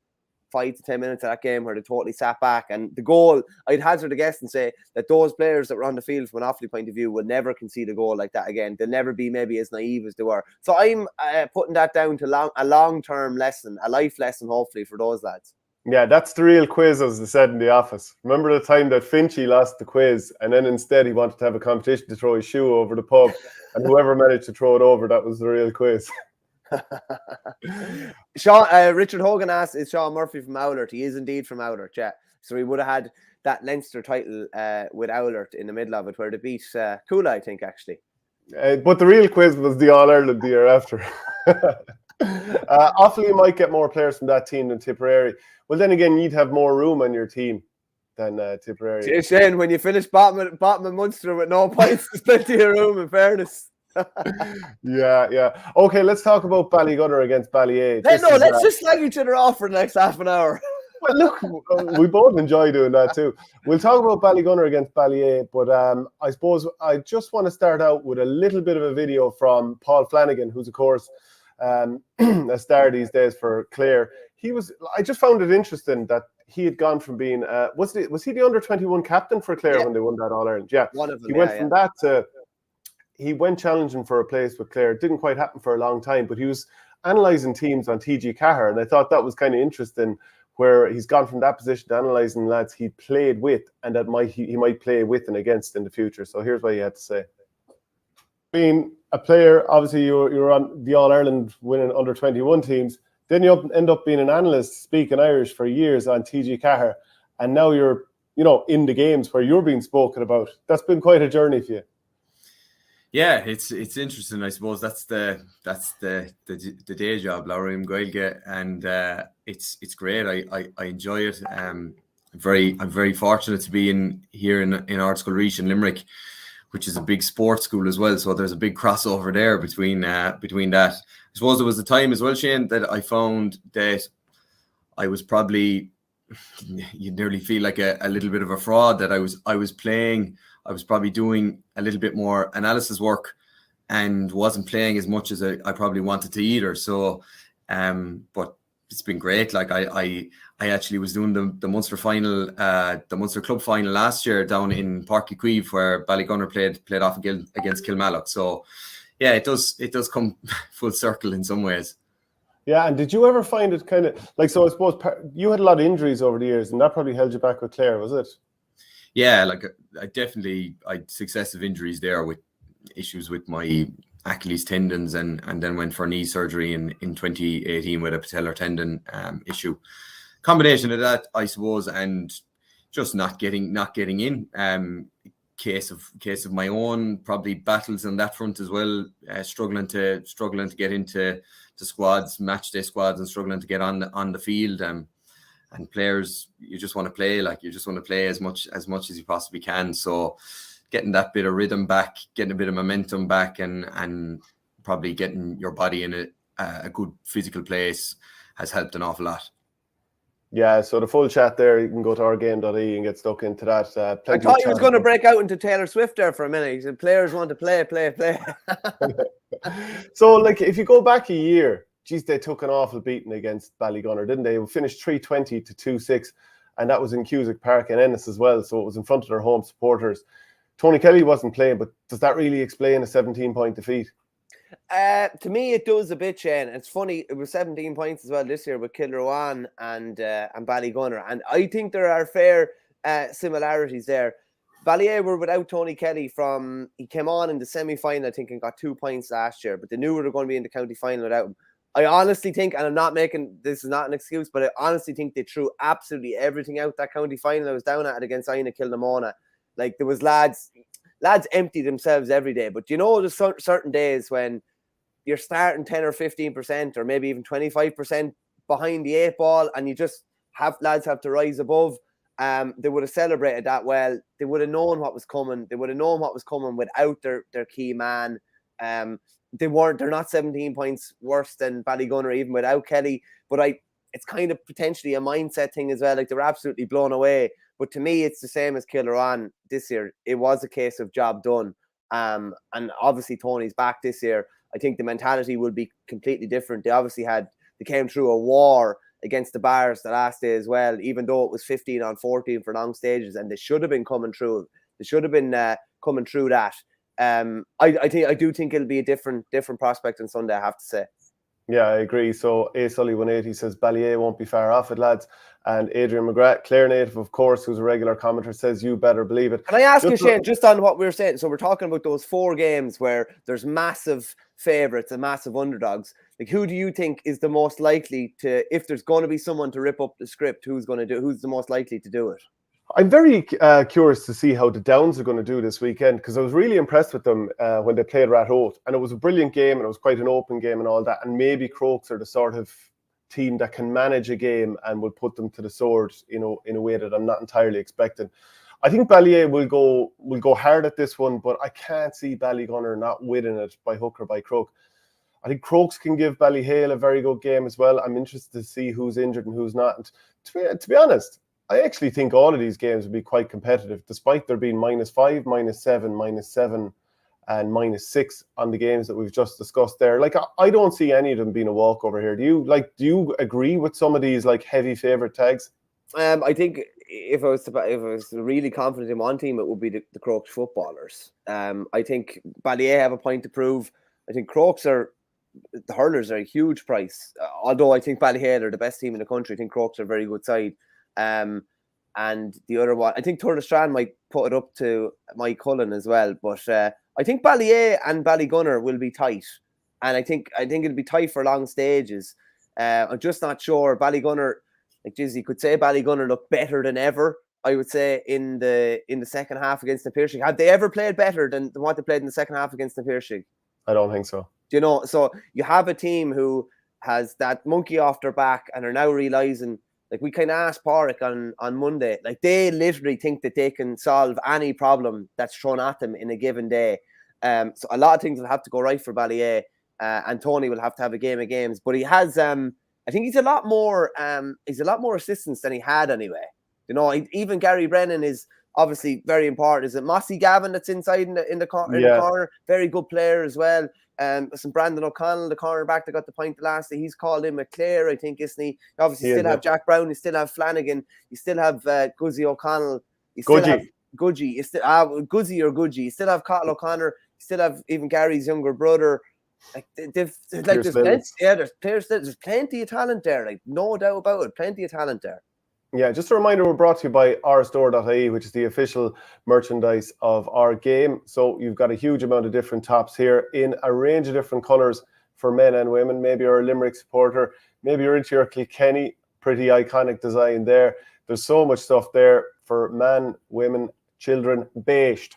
5 to 10 minutes of that game where they totally sat back. And the goal, I'd hazard a guess and say that those players that were on the field from an Offaly point of view will never concede a goal like that again. They'll never be maybe as naive as they were. So I'm putting that down to a long-term lesson, a life lesson, hopefully, for those lads. Yeah, that's the real quiz, as they said in the office. Remember the time that Finchy lost the quiz, and then instead he wanted to have a competition to throw his shoe over the pub, and whoever managed to throw it over, that was the real quiz. Richard Hogan asked, is Sean Murphy from Oulart? He is indeed from Oulart, yeah. So he would have had that Leinster title with Oulart in the middle of it, where they beat Coola, I think, actually. But the real quiz was the All-Ireland the year after. Offaly might get more players from that team than Tipperary. Well, then again, you'd have more room on your team than Tipperary. Shane, when you finish bottom of Munster with no points, there's plenty of room, in fairness. Yeah. Okay, let's talk about Ballygunner against Ballyea. Let's just slag each other off for the next half an hour. Well, look, we both enjoy doing that too. We'll talk about Ballygunner against Ballyea, but I suppose I just want to start out with a little bit of a video from Paul Flanagan, who's, of course, a star these days for Clare. I just found it interesting that he had gone from being was he the under-21 captain for Clare when they won that All-Ireland? Yeah. One of them, he went from that to he went challenging for a place with Clare. It didn't quite happen for a long time, but he was analysing teams on TG Cahir, and I thought that was kind of interesting, where he's gone from that position to analysing lads he played with and that he might play with and against in the future. So here's what he had to say. Being a player, obviously you're on the All-Ireland winning under-21 teams. Then you end up being an analyst speaking Irish for years on TG Cahir, and now you're, in the games where you're being spoken about. That's been quite a journey for you. Yeah, it's interesting. I suppose that's the day job, Laura Gaeilge, and it's great. I enjoy it. I'm very fortunate to be here in Art School Reach in Limerick, which is a big sports school as well. So there's a big crossover there between that. I suppose there was a time as well, Shane, that I found that I was probably, you'd nearly feel like a little bit of a fraud, that I was playing. I was probably doing a little bit more analysis work and wasn't playing as much as I probably wanted to either. So, but it's been great. Like I actually was doing the Munster final, the Munster club final last year down in Páirc Uí Chaoimh, where Ballygunner played off against Kilmacud. So, yeah, it does come full circle in some ways. Yeah, and did you ever find it kind of like, so I suppose you had a lot of injuries over the years, and that probably held you back with Clare, was it? Yeah, like I had successive injuries there with issues with my Achilles tendons and then went for knee surgery in 2018 with a patellar tendon issue. combination of that, I suppose, and just not getting in. Case of my own probably battles on that front as well. Struggling to get into the squads, match day squads, and struggling to get on the field. And players, you just want to play, as much as you possibly can. So getting that bit of rhythm back, getting a bit of momentum back, and probably getting your body in a good physical place has helped an awful lot. Yeah, so the full chat there, you can go to OurGame.ie and get stuck into that. I thought you was going to break out into Taylor Swift there for a minute. He said players want to play. So, like, if you go back a year, geez, they took an awful beating against Ballygunner, didn't they? They finished 320 to 2-6, and that was in Cusack Park in Ennis as well, so it was in front of their home supporters. Tony Kelly wasn't playing, but does that really explain a 17-point defeat? To me, it does a bit, Shane. It's funny, it was 17 points as well this year with Kilruane and Ballygunner, and I think there are fair similarities there. Ballyea were without Tony Kelly he came on in the semi-final, I think, and got 2 points last year, but they knew they were going to be in the county final without him. I honestly think, and I'm not making, this is not an excuse, but I honestly think they threw absolutely everything out that county final. I was down at it against Ina Kilnamona. Like, there was lads empty themselves every day, but there's certain days when you're starting 10 or 15% or maybe even 25% behind the 8 ball, and you just lads have to rise above. They would have celebrated that well. They would have known what was coming. They would have known what was coming without their key man. They're not 17 points worse than Ballygunner even without Kelly, but it's kind of potentially a mindset thing as well. Like, they were absolutely blown away. But to me, it's the same as Kilruane this year. It was a case of job done. And obviously Tony's back this year. I think the mentality will be completely different. They came through a war against the Bars the last day as well, even though it was 15-14 for long stages, and they should have been coming through. They should have been coming through that. I do think it'll be a different prospect on Sunday, I have to say. Yeah, I agree. So A Sully 180 says Ballyea won't be far off it, lads. And Adrian McGrath, Clare native, of course, who's a regular commenter, says you better believe it. Can I ask you, Shane, just on what we were saying? So we're talking about those 4 games where there's massive favourites and massive underdogs. Like, who do you think is the most likely to, if there's going to be someone to rip up the script, who's the most likely to do it? I'm very curious to see how the Downs are going to do this weekend, because I was really impressed with them when they played Rathote, and it was a brilliant game and it was quite an open game and all that, and maybe Crokes are the sort of team that can manage a game and will put them to the sword, in a way that I'm not entirely expecting. I think Ballyea will go hard at this one, but I can't see Ballygunner not winning it by hook or by crook. I think Crokes can give Ballyhale a very good game as well. I'm interested to see who's injured and who's not. And to be honest, I actually think all of these games will be quite competitive, despite there being -5, -7, -7, and -6 on the games that we've just discussed there. Like, I don't see any of them being a walkover here. Do you agree with some of these like heavy favourite tags? I think if I was really confident in one team, it would be the Crokes footballers. I think Ballyea have a point to prove. I think the hurlers are a huge price. Although I think Ballyhale are the best team in the country, I think Crokes are a very good side. And the other one, I think Turlestrand might put it up to Mike Cullen as well. But I think Ballyea and Ballygunner will be tight, and I think it'll be tight for long stages. I'm just not sure. Ballygunner, like you could say, Ballygunner look better than ever. I would say in the second half against the Piercing. Have they ever played better than what they played in the second half against the Piercing? I don't think so. So you have a team who has that monkey off their back and are now realising. Like, we kind of asked Pádraig on Monday, like, they literally think that they can solve any problem that's thrown at them in a given day. So a lot of things will have to go right for Ballyea, and Tony will have to have a game of games. But he has, I think he's a lot more assistance than he had anyway. Even Gary Brennan is obviously very important. Is it Mossy Gavin that's inside in the corner? Very good player as well. Some Brandon O'Connell, the cornerback that got the point the last day, he's called in McClare, I think, isn't he? Obviously, you still have Jack Brown, you still have Flanagan, you still have Guzzy O'Connell, you still have Gudgy, you still Guzzy or Gudgy, you still have Cottle O'Connor, you still have even Gary's younger brother. Like, there's plenty of talent there, like, no doubt about it, plenty of talent there. Yeah, just a reminder, we're brought to you by ourstore.ie, which is the official merchandise of Our Game. So you've got a huge amount of different tops here in a range of different colours for men and women. Maybe you're a Limerick supporter, maybe you're into your Kilkenny, pretty iconic design there. There's so much stuff there for men, women, children, bashed.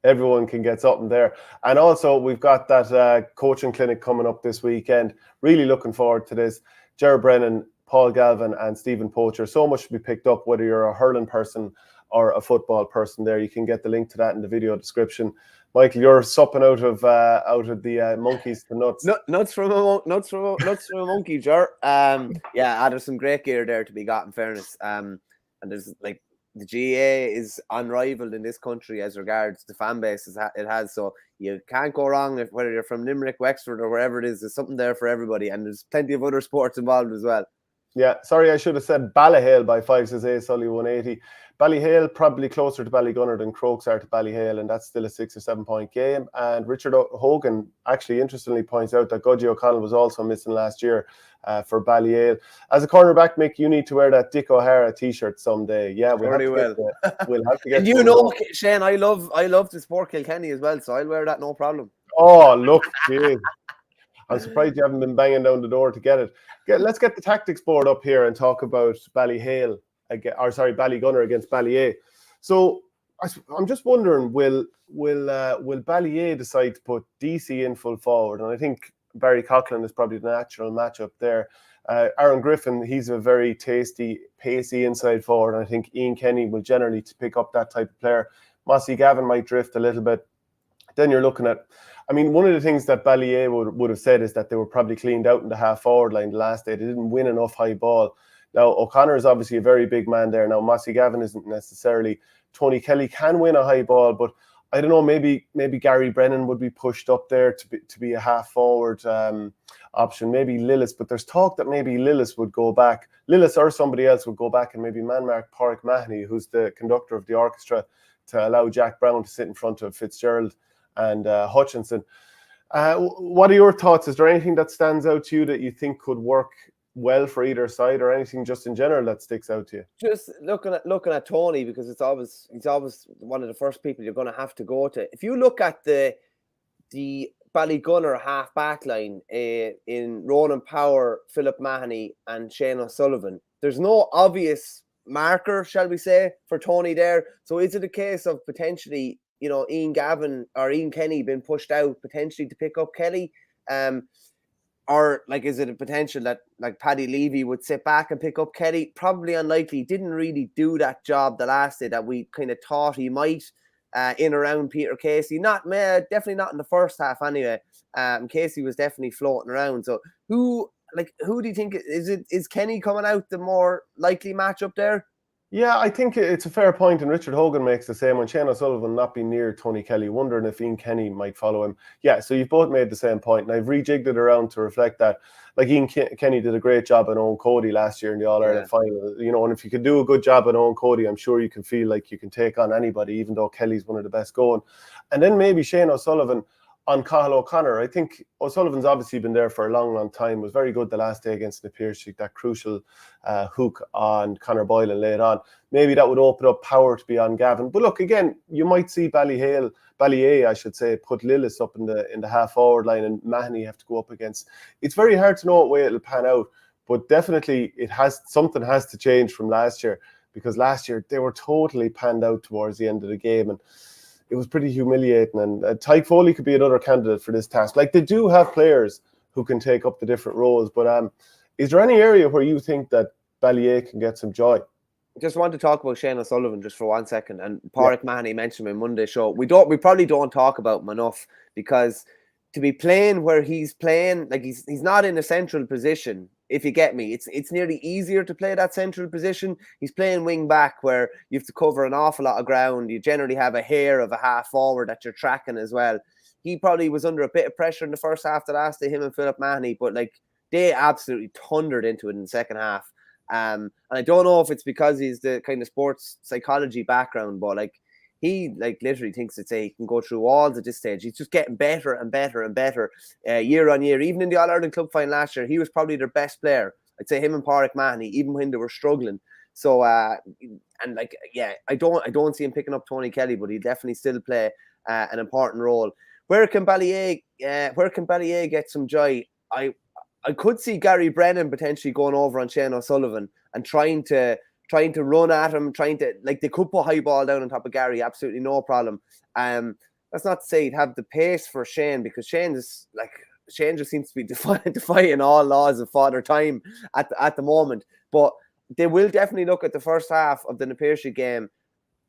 Everyone can get something there. And also, we've got that coaching clinic coming up this weekend. Really looking forward to this. Ger Brennan, Paul Galvin and Stephen Poacher. So much to be picked up, whether you're a hurling person or a football person there. You can get the link to that in the video description. Michael, you're supping out of the monkeys to nuts. Nuts from a monkey, Ger. There's some great gear there to be got, in fairness. And there's like, the GA is unrivaled in this country as regards the fan base it has. So you can't go wrong whether you're from Limerick, Wexford, or wherever it is. There's something there for everybody, and there's plenty of other sports involved as well. Yeah, sorry, I should have said Ballyhale by 5 says A Sully 180. Ballyhale probably closer to Ballygunner than Crokes are to Ballyhale, and that's still a 6 or 7 point game. And Richard Hogan actually interestingly points out that Gudgie O'Connell was also missing last year for Ballyhale. As a cornerback, Mick, you need to wear that Dick O'Hara t-shirt someday. Yeah, we'll have to get And you know, Shane, I love to support Kilkenny as well, so I'll wear that, no problem. Oh, look, geez. I'm surprised you haven't been banging down the door to get it. Let's get the tactics board up here and talk about Ballygunner against Ballyea. So I'm just wondering, will Ballyea decide to put DC in full forward? And I think Barry Coughlin is probably the natural matchup there. Aaron Griffin, he's a very tasty, pacey inside forward. And I think Ian Kenny will generally pick up that type of player. Mossy Gavin might drift a little bit. Then you're looking at, I mean, one of the things that Ballyea would have said is that they were probably cleaned out in the half-forward line the last day. They didn't win enough high ball. Now, O'Connor is obviously a very big man there. Now, Mossy Gavin isn't necessarily. Tony Kelly can win a high ball, but I don't know, maybe Gary Brennan would be pushed up there to be a half-forward option. Maybe Lillis, but there's talk that maybe Lillis would go back. Lillis or somebody else would go back and maybe man-mark Pádraig Mahoney, who's the conductor of the orchestra, to allow Jack Brown to sit in front of Fitzgerald and Hutchinson. What are your thoughts? Is there anything that stands out to you that you think could work well for either side, or anything just in general that sticks out to you? Just looking at Tony, because he's always one of the first people you're going to have to go to. If you look at the Ballygunner half back line in Ronan Power, Philip Mahoney and Shane O'Sullivan, there's no obvious marker, shall we say, for Tony there. So is it a case of potentially, Ian Gavin or Ian Kenny being pushed out potentially to pick up Kelly? Or is it a potential that Paddy Levy would sit back and pick up Kelly? Probably unlikely. Didn't really do that job the last day that we kind of thought he might in around Peter Casey. Definitely not in the first half anyway. Casey was definitely floating around. So who do you think is Kenny coming out the more likely matchup there? Yeah, I think it's a fair point, and Richard Hogan makes the same. When Shane O'Sullivan not being near Tony Kelly, wondering if Ian Kenny might follow him. Yeah, so you've both made the same point, and I've rejigged it around to reflect that. Ian Kenny did a great job on Owen Cody last year in the All-Ireland final. And if you can do a good job on Owen Cody, I'm sure you can feel like you can take on anybody, even though Kelly's one of the best going. And then maybe Shane O'Sullivan on Cathal O'Connor. I think O'Sullivan's obviously been there for a long, long time. Was very good the last day against the Pierce, that crucial hook on Conor Boylan late on. Maybe that would open up Power to be on Gavin. But look, again, you might see Ballyea, I should say, put Lillis up in the half forward line, and Mahoney have to go up against. It's very hard to know what way it'll pan out, but definitely something has to change from last year, because last year they were totally panned out towards the end of the game, and it was pretty humiliating. And Tyke Foley could be another candidate for this task. They do have players who can take up the different roles, but is there any area where you think that Ballyea can get some joy? Just want to talk about Shane O'Sullivan just for 1 second. And Pádraig Mahoney mentioned him in Monday's show. We probably don't talk about him enough, because to be playing where he's playing, he's not in a central position. If you get me, it's nearly easier to play that central position. He's playing wing back, where you have to cover an awful lot of ground. You generally have a hair of a half forward that you're tracking as well. He probably was under a bit of pressure in the first half the last day, him and Philip Mahoney, but they absolutely thundered into it in the second half. And I don't know if it's because he's the kind of sports psychology background, but he literally thinks he can go through walls at this stage. He's just getting better and better and better year on year. Even in the All-Ireland Club final last year, he was probably their best player. I'd say him and Pádraig Mahoney, even when they were struggling. So I don't see him picking up Tony Kelly, but he definitely still play an important role. Where can Ballyea get some joy? I could see Gary Brennan potentially going over on Shane O'Sullivan and trying to run at him, like they could put high ball down on top of Gary, absolutely no problem. That's not to say he'd have the pace for Shane, because Shane just seems to be defying all laws of father time at the moment. But they will definitely look at the first half of the Na Piarsaigh game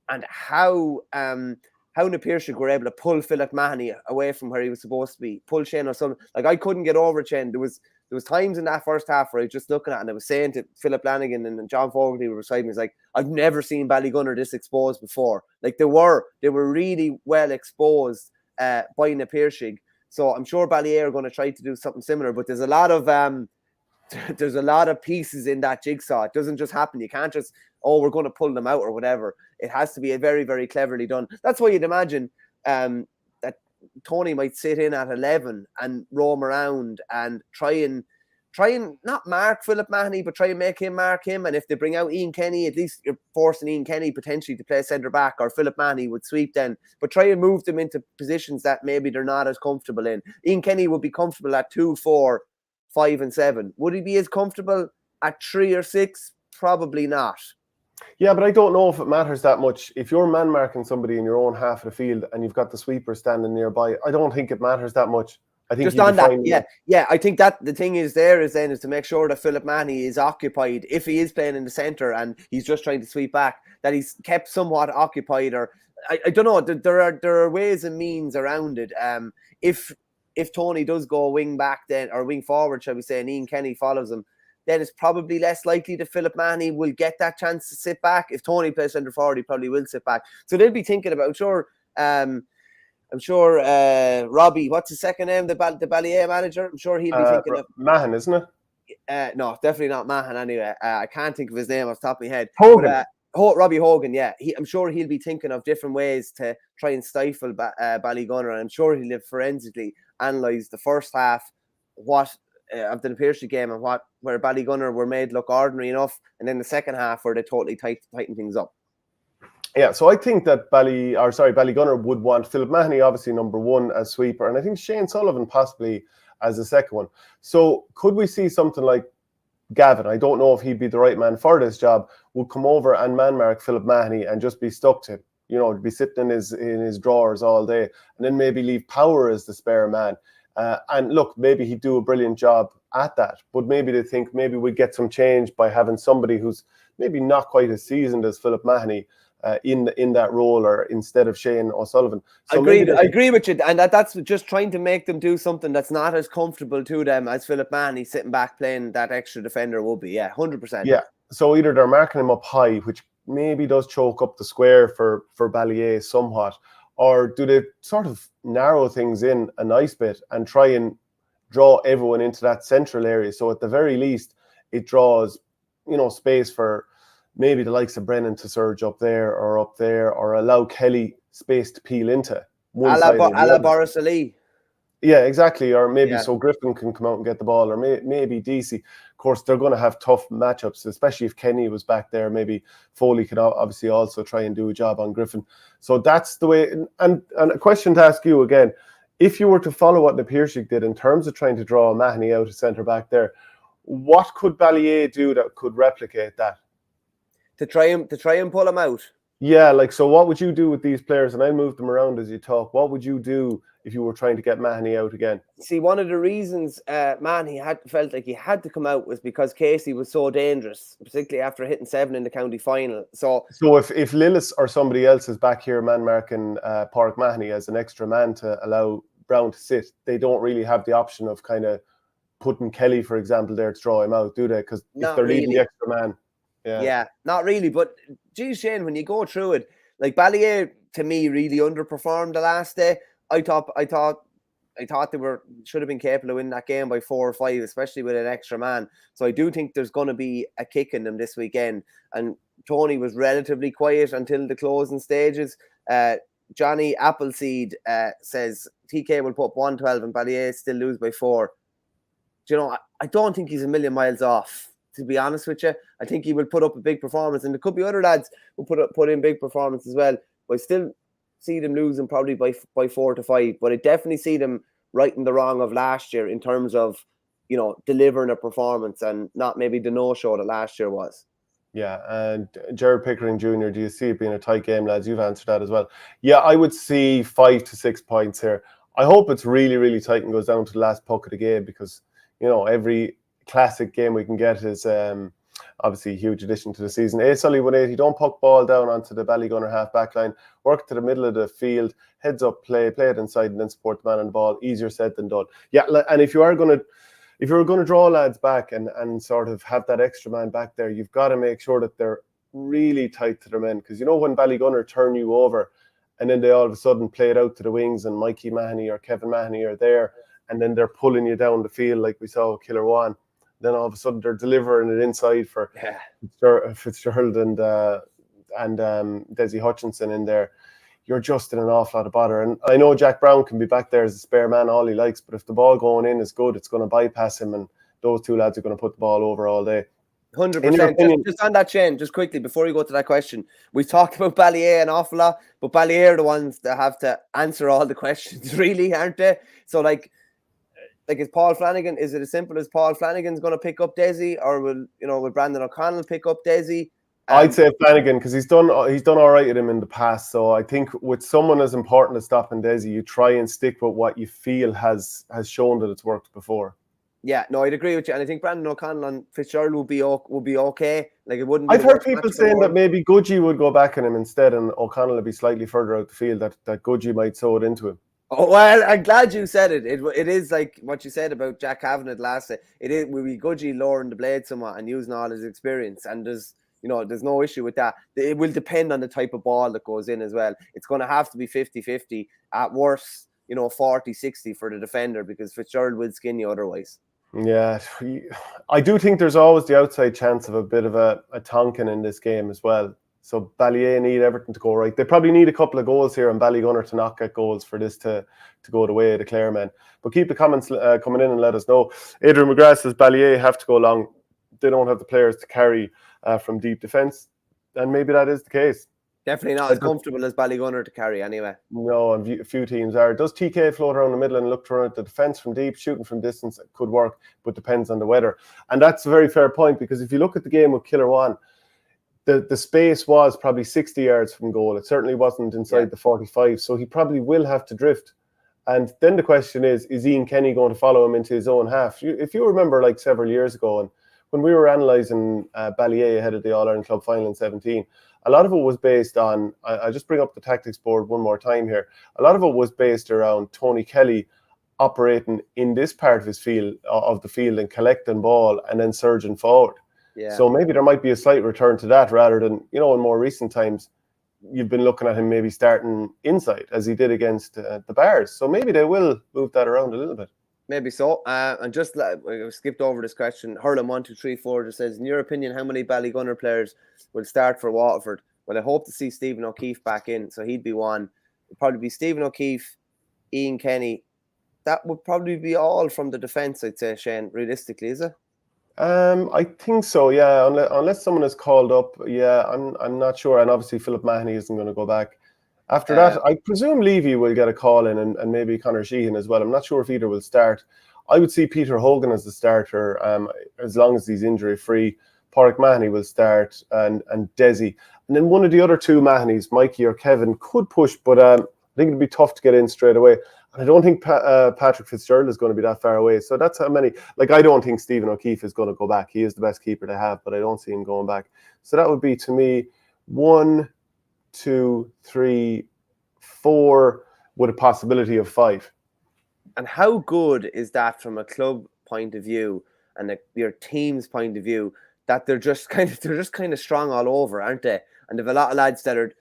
and how Na Piarsaigh were able to pull Philip Mahoney away from where he was supposed to be, pull Shane or something. Like, I couldn't get over Shane. There was times in that first half where I was just looking at it and I was saying to Philip Lanigan and John Fogarty were beside me, it's like, I've never seen Ballygunner this exposed before. Like, they were really well exposed by Na Piarsaigh. So I'm sure Ballyea are going to try to do something similar, but there's a lot of pieces in that jigsaw. It doesn't just happen. You can't just, we're going to pull them out or whatever. It has to be a very, very cleverly done. That's why you'd imagine that Tony might sit in at 11 and roam around and try and not mark Philip Mahoney, but try and make him mark him. And if they bring out Ian Kenny, at least you're forcing Ian Kenny potentially to play centre back, or Philip Mahoney would sweep then. But try and move them into positions that maybe they're not as comfortable in. Ian Kenny would be comfortable at 2, 4, 5 and 7. Would he be as comfortable at 3 or 6? Probably not. Yeah, but I don't know if it matters that much. If you're man marking somebody in your own half of the field and you've got the sweeper standing nearby, I don't think it matters that much. I think just on that, yeah. I think that the thing is to make sure that Philip Mahoney is occupied, if he is playing in the centre and he's just trying to sweep back, that he's kept somewhat occupied. Or I don't know. There are ways and means around it. If Tony does go wing back then, or wing forward, shall we say, and Ian Kenny follows him, then it's probably less likely that Philip Mahoney will get that chance to sit back. If Tony plays centre forward, he probably will sit back. So they'll be thinking about, I'm sure Robbie, what's his second name? The Ballyea manager. I'm sure he'll be thinking of Mahan, isn't it? No, definitely not Mahan. Anyway, I can't think of his name off the top of my head. Hogan. But, Robbie Hogan. Yeah, I'm sure he'll be thinking of different ways to try and stifle Ballygunner, and I'm sure he'll have forensically analysed the first half, of the Na Piarsaigh game, and where Ballygunner were made look ordinary enough, and then the second half where they totally tighten things up. Yeah, so I think that Ballygunner would want Philip Mahoney, obviously number 1 as sweeper, and I think Shane Sullivan possibly as the second one. So could we see something like Gavin, I don't know if he'd be the right man for this job, would come over and man mark Philip Mahoney and just be stuck to, be sitting in his drawers all day, and then maybe leave Power as the spare man. And look, maybe he'd do a brilliant job at that, but maybe they think maybe we'd get some change by having somebody who's maybe not quite as seasoned as Philip Mahoney in that role, or instead of Shane O'Sullivan. So I agree with you, and that's just trying to make them do something that's not as comfortable to them as Philip Mahoney sitting back playing that extra defender would be. Yeah, 100%. Yeah, so either they're marking him up high, which maybe does choke up the square for Ballyea somewhat, or do they sort of narrow things in a nice bit and try and draw everyone into that central area? So at the very least, it draws, space for maybe the likes of Brennan to surge up there, or allow Kelly space to peel into. A la Boris Ali. Yeah, exactly. Or maybe so Griffin can come out and get the ball, or maybe DC. Of course, they're going to have tough matchups, especially if Kenny was back there. Maybe Foley could obviously also try and do a job on Griffin. So that's the way. And a question to ask you again: if you were to follow what Na Piarsaigh did in terms of trying to draw Mahoney out of centre back there, what could Ballyea do that could replicate that? To try and pull him out. Yeah, so what would you do with these players? And I'll move them around as you talk. What would you do if you were trying to get Mahoney out again? See, one of the reasons Mahoney felt like he had to come out was because Casey was so dangerous, particularly after hitting 7 in the county final. So if Lillis or somebody else is back here man-marking Pádraig Mahoney as an extra man to allow Brown to sit, they don't really have the option of kind of putting Kelly, for example, there to draw him out, do they? Because if they're leaving the extra man. Yeah, not really. But geez, Shane, when you go through it, like Ballyea to me really underperformed the last day. I thought they should have been capable of winning that game by 4 or 5, especially with an extra man. So I do think there's going to be a kick in them this weekend. And Tony was relatively quiet until the closing stages. Johnny Appleseed says TK will put 112 and Ballyea still lose by 4. I don't think he's a million miles off. To be honest with you, I think he will put up a big performance, and there could be other lads who put in big performance as well. But I still see them losing probably by 4 to 5. But I definitely see them righting the wrong of last year in terms of delivering a performance and not maybe the no-show that last year was. Yeah, and Jared Pickering Jr., do you see it being a tight game, lads? You've answered that as well. Yeah, I would see 5 to 6 points here. I hope it's really, really tight and goes down to the last puck of the game because, every classic game we can get is obviously a huge addition to the season. Sully 180, don't puck ball down onto the Ballygunner half back line. Work to the middle of the field, heads up play it inside and then support the man on the ball. Easier said than done. Yeah, and if you're going to draw lads back and sort of have that extra man back there, you've got to make sure that they're really tight to their men. Because when Ballygunner turn you over and then they all of a sudden play it out to the wings and Mikey Mahoney or Kevin Mahoney are there and then they're pulling you down the field like we saw with Killarwan, then all of a sudden they're delivering it inside for Fitzgerald and Desi Hutchinson in there. You're just in an awful lot of bother. And I know Jack Brown can be back there as a spare man all he likes, but if the ball going in is good, it's going to bypass him and those two lads are going to put the ball over all day. 100%. Just on that, Shane, just quickly, before you go to that question, we talked about Ballyea an awful lot, but Ballyea are the ones that have to answer all the questions, really, aren't they? So, like is Paul Flanagan, is it as simple as Paul Flanagan's going to pick up Desi, or will Brandon O'Connell pick up Desi? I'd say Flanagan because he's done all right with him in the past. So I think with someone as important as stopping Desi, you try and stick with what you feel has shown that it's worked before. Yeah, no, I'd agree with you, and I think Brandon O'Connell and Fitzgerald will be okay. Like it wouldn't. I've heard people saying that maybe Gudgie would go back on him instead, and O'Connell would be slightly further out the field. That Gudgie might sew it into him. Oh well, I'm glad you said it. It is like what you said about Jack Kavanagh last night. It is will be Gudgie lowering the blade somewhat and using all his experience, and there's no issue with that. It will depend on the type of ball that goes in as well. It's going to have to be 50-50 at worst, 40-60 for the defender because Fitzgerald will skin you otherwise. Yeah, I do think there's always the outside chance of a bit of a Tonkin in this game as well. So Ballyea need everything to go right. They probably need a couple of goals here and Ballygunner to not get goals for this to go the way of the Claremen. But keep the comments coming in and let us know. Adrian McGrath says Ballyea have to go long. They don't have the players to carry from deep defence. And maybe that is the case. Definitely not as comfortable as Ballygunner to carry anyway. No, and a few teams are. Does TK float around the middle and look around the defence from deep? Shooting from distance could work, but depends on the weather. And that's a very fair point because if you look at the game with Killarwan, the space was probably 60 yards from goal. It certainly wasn't inside the 45, so he probably will have to drift. And then the question is Ian Kenny going to follow him into his own half? If you remember like several years ago, and when we were analysing Ballyea ahead of the All-Ireland Club final in 17, a lot of it was based on, I just bring up the tactics board one more time here, a lot of it was based around Tony Kelly operating in this part of his field, of the field and collecting ball and then surging forward. Yeah. So maybe there might be a slight return to that rather than, in more recent times, you've been looking at him maybe starting inside as he did against the Bars. So maybe they will move that around a little bit. Maybe so. And just we skipped over this question. Hurling 1234 just says, in your opinion, how many Ballygunner players will start for Waterford? Well, I hope to see Stephen O'Keefe back in. So he'd be one. It'd probably be Stephen O'Keefe, Ian Kenny. That would probably be all from the defence, I'd say, Shane, realistically, is it? I think so, yeah. Unless someone is called up, yeah, I'm not sure. And obviously Philip Mahoney isn't going to go back. After that, I presume Levy will get a call in and maybe Conor Sheehan as well. I'm not sure if either will start. I would see Peter Hogan as the starter as long as he's injury free. Pádraig Mahoney will start and Desi. And then one of the other two Mahoneys, Mikey or Kevin, could push, but I think it'd be tough to get in straight away. And I don't think Patrick Fitzgerald is going to be that far away. So that's how many. Like, I don't think Stephen O'Keefe is going to go back. He is the best keeper they have, but I don't see him going back. So that would be, to me, 1, 2, 3, 4 with a possibility of 5. And how good is that from a club point of view and your team's point of view that they're just kind of strong all over, aren't they? And they've a lot of lads that are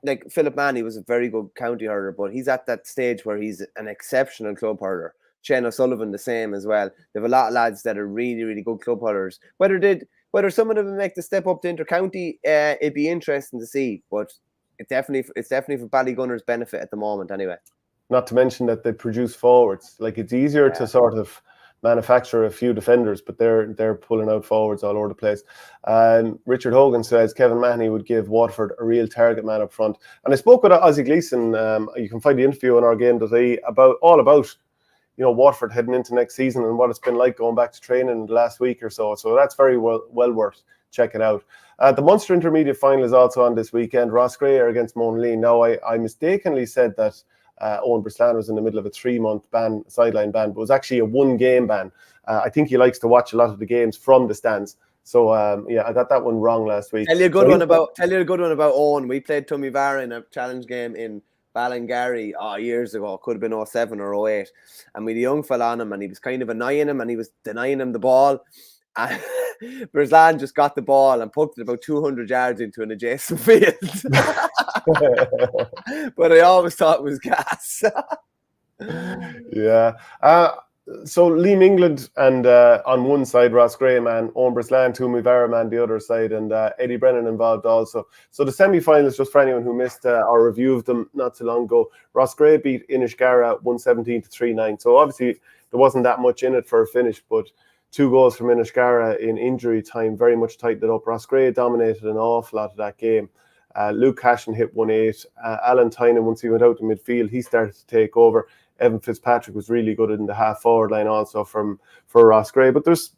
like Philip Mahoney was a very good county hurler, but he's at that stage where he's an exceptional club hurler. Shane O'Sullivan the same as well. They have a lot of lads that are really, really good club hurlers. Whether some of them make the step up to inter-county, it'd be interesting to see. But it's definitely for Ballygunner's benefit at the moment, anyway. Not to mention that they produce forwards. Like, it's easier to sort of manufacture a few defenders, but they're pulling out forwards all over the place. Richard Hogan says Kevin Mahoney would give Waterford a real target man up front. And I spoke with Ozzie Gleeson. You can find the interview on OurGame.ie about Waterford heading into next season and what it's been like going back to training in the last week or so. So that's very well worth checking out. The Munster Intermediate final is also on this weekend. Roscrea are against Monaleen. Now, I mistakenly said that Owen Breslan was in the middle of a 3-month sideline ban, but it was actually a 1-game ban. I think he likes to watch a lot of the games from the stands. So I got that one wrong last week. Tell you a good one about Owen. We played Tummyvara in a challenge game in Ballygunner years ago. Could have been 07 or 08. And we had a young fella on him, and he was kind of annoying him, and he was denying him the ball. And Breslan just got the ball and poked it about 200 yards into an adjacent field. But I always thought it was gas. Yeah. So Liam England and on one side, Roscrea man, Owen Breslan, Tummyvara man, the other side, and Eddie Brennan involved also. So the semi-finals, just for anyone who missed our review of them not too long ago, Roscrea beat Inishgara 117-3-9. So obviously there wasn't that much in it for a finish, but 2 goals from Inishgara in injury time very much tightened it up. Roscrea dominated an awful lot of that game. Luke Cashin hit 1-8. Alan Tynan, once he went out to midfield, he started to take over. Evan Fitzpatrick was really good in the half-forward line also for Roscrea. But there's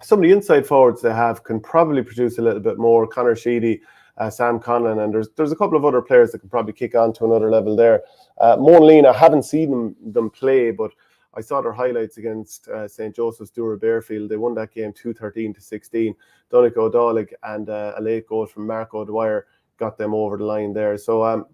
some of the inside forwards they have can probably produce a little bit more. Conor Sheedy, Sam Conlon, and there's a couple of other players that can probably kick on to another level there. Monaleen, I haven't seen them play, but I saw their highlights against St. Joseph's Dura Bearfield. They won that game 2-13-16. Donegal O'Dowlig and a late goal from Mark O'Dwyer got them over the line there. So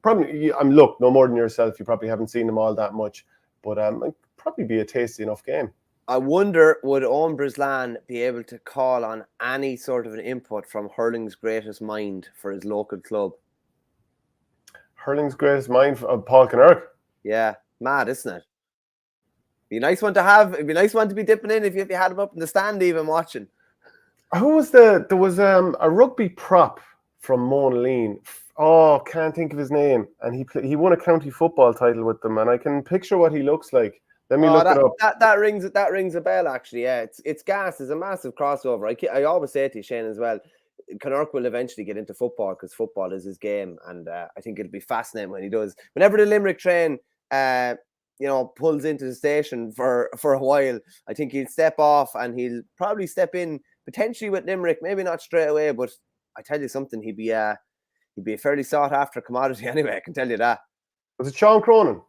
look, no more than yourself, you probably haven't seen them all that much, but it'd probably be a tasty enough game. I wonder, would Owen Breslan be able to call on any sort of an input from hurling's greatest mind for his local club? Hurling's greatest mind of Paul Connacht. Yeah, mad, isn't it? Be a nice one to have. It'd be a nice one to be dipping in if you had him up in the stand even watching. Who was there was a rugby prop from Monaleen. Oh, can't think of his name. And he won a county football title with them, and I can picture what he looks like. Let me look it up. That rings a bell, actually. Yeah, it's gas. It's a massive crossover. I always say to you, Shane, as well, Connacht will eventually get into football because football is his game, and I think it'll be fascinating when he does. Whenever the Limerick train, pulls into the station for a while, I think he'll step off and he'll probably step in potentially with Limerick, maybe not straight away, but I tell you something, he'd be a fairly sought after commodity anyway. I can tell you that. Was it Sean Cronin?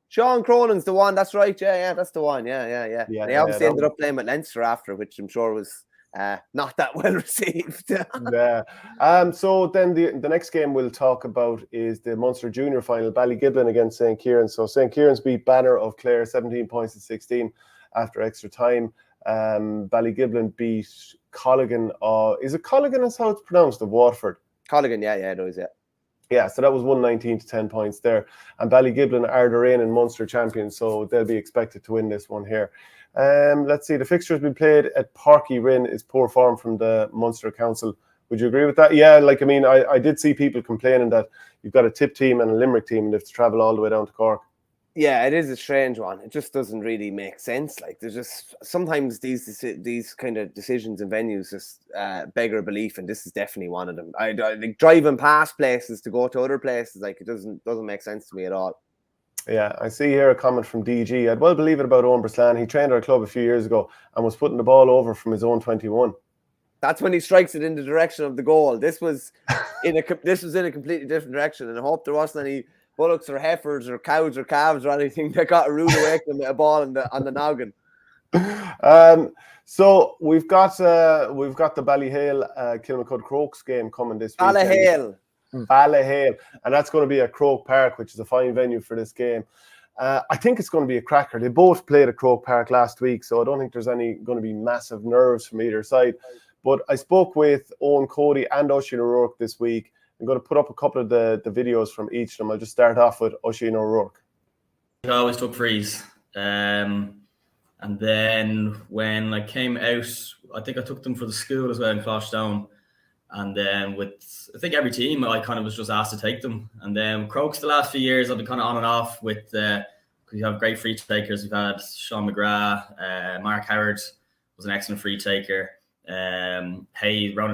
Sean Cronin's the one. That's right. Yeah, that's the one. Yeah. They obviously ended up playing with Leinster after, which I'm sure was not that well received. Yeah. So then the next game we'll talk about is the Munster Junior final, Ballygiblin against St. Kieran's. So St. Kieran's beat Banner of Clare 17 points to 16 after extra time. Ballygiblin beat Colligan. Is it Colligan? That's how it's pronounced, of Waterford. Colligan, yeah, it is, yeah. Yeah, so that was 119 to 10 points there. And Ballygiblin are the reigning Munster champions, so they'll be expected to win this one here. Let's see, the fixture's been played at Parky Rin is poor form from the Munster Council. Would you agree with that? Yeah, I did see people complaining that you've got a Tip team and a Limerick team and they have to travel all the way down to Cork. Yeah, it is a strange one. It just doesn't really make sense. Like, there's just sometimes these kind of decisions and venues just beggar belief, and this is definitely one of them. I think driving past places to go to other places, like, it doesn't make sense to me at all. Yeah, I see here a comment from DG. I'd well believe it about Owen Breslan. He trained our club a few years ago and was putting the ball over from his own 21. That's when he strikes it in the direction of the goal. This was in a completely different direction, and I hope there wasn't any bullocks or heifers or cows or calves or anything that got a rude awakening with a ball on the noggin. So we've got the Ballyhale Kilmacud Crokes game coming this week. Ballyhale, and that's going to be at Croke Park, which is a fine venue for this game. I think it's going to be a cracker. They both played at Croke Park last week, so I don't think there's going to be massive nerves from either side. But I spoke with Owen Cody and Oisin O'Rourke this week. I'm going to put up a couple of the videos from each of them. I'll just start off with Oisin O'Rourke. I always took frees. And then when I came out, I think I took them for the school as well in Closhdown. And then with, I think every team, I kind of was just asked to take them. And then Crokes the last few years, I've been kind of on and off with, because we have great free takers. We've had Sean McGrath, Mark Howard was an excellent free taker. Ronan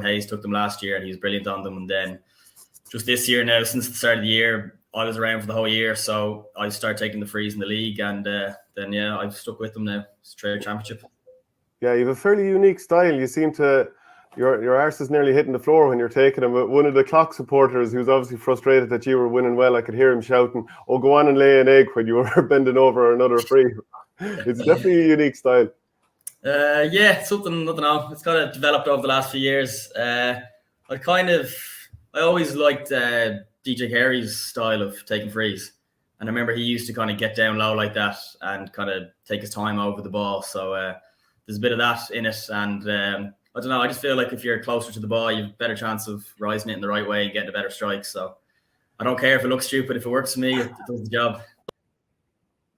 Hayes took them last year and he was brilliant on them. And then just this year now, since the start of the year, I was around for the whole year, so I started taking the frees in the league, and then yeah, I've stuck with them now. Straight championship. Yeah, you have a fairly unique style. You seem to, your arse is nearly hitting the floor when you're taking them. But one of the clock supporters, who's obviously frustrated that you were winning well, I could hear him shouting, "Oh, go on and lay an egg" when you were bending over another free. It's definitely a unique style. Yeah, something, I don't know. It's kind of developed over the last few years. I always liked DJ Carey's style of taking frees. And I remember he used to kind of get down low like that and kind of take his time over the ball. So there's a bit of that in it. And I don't know, I just feel like if you're closer to the ball, you have a better chance of rising it in the right way and getting a better strike. So I don't care if it looks stupid. If it works for me, it does the job.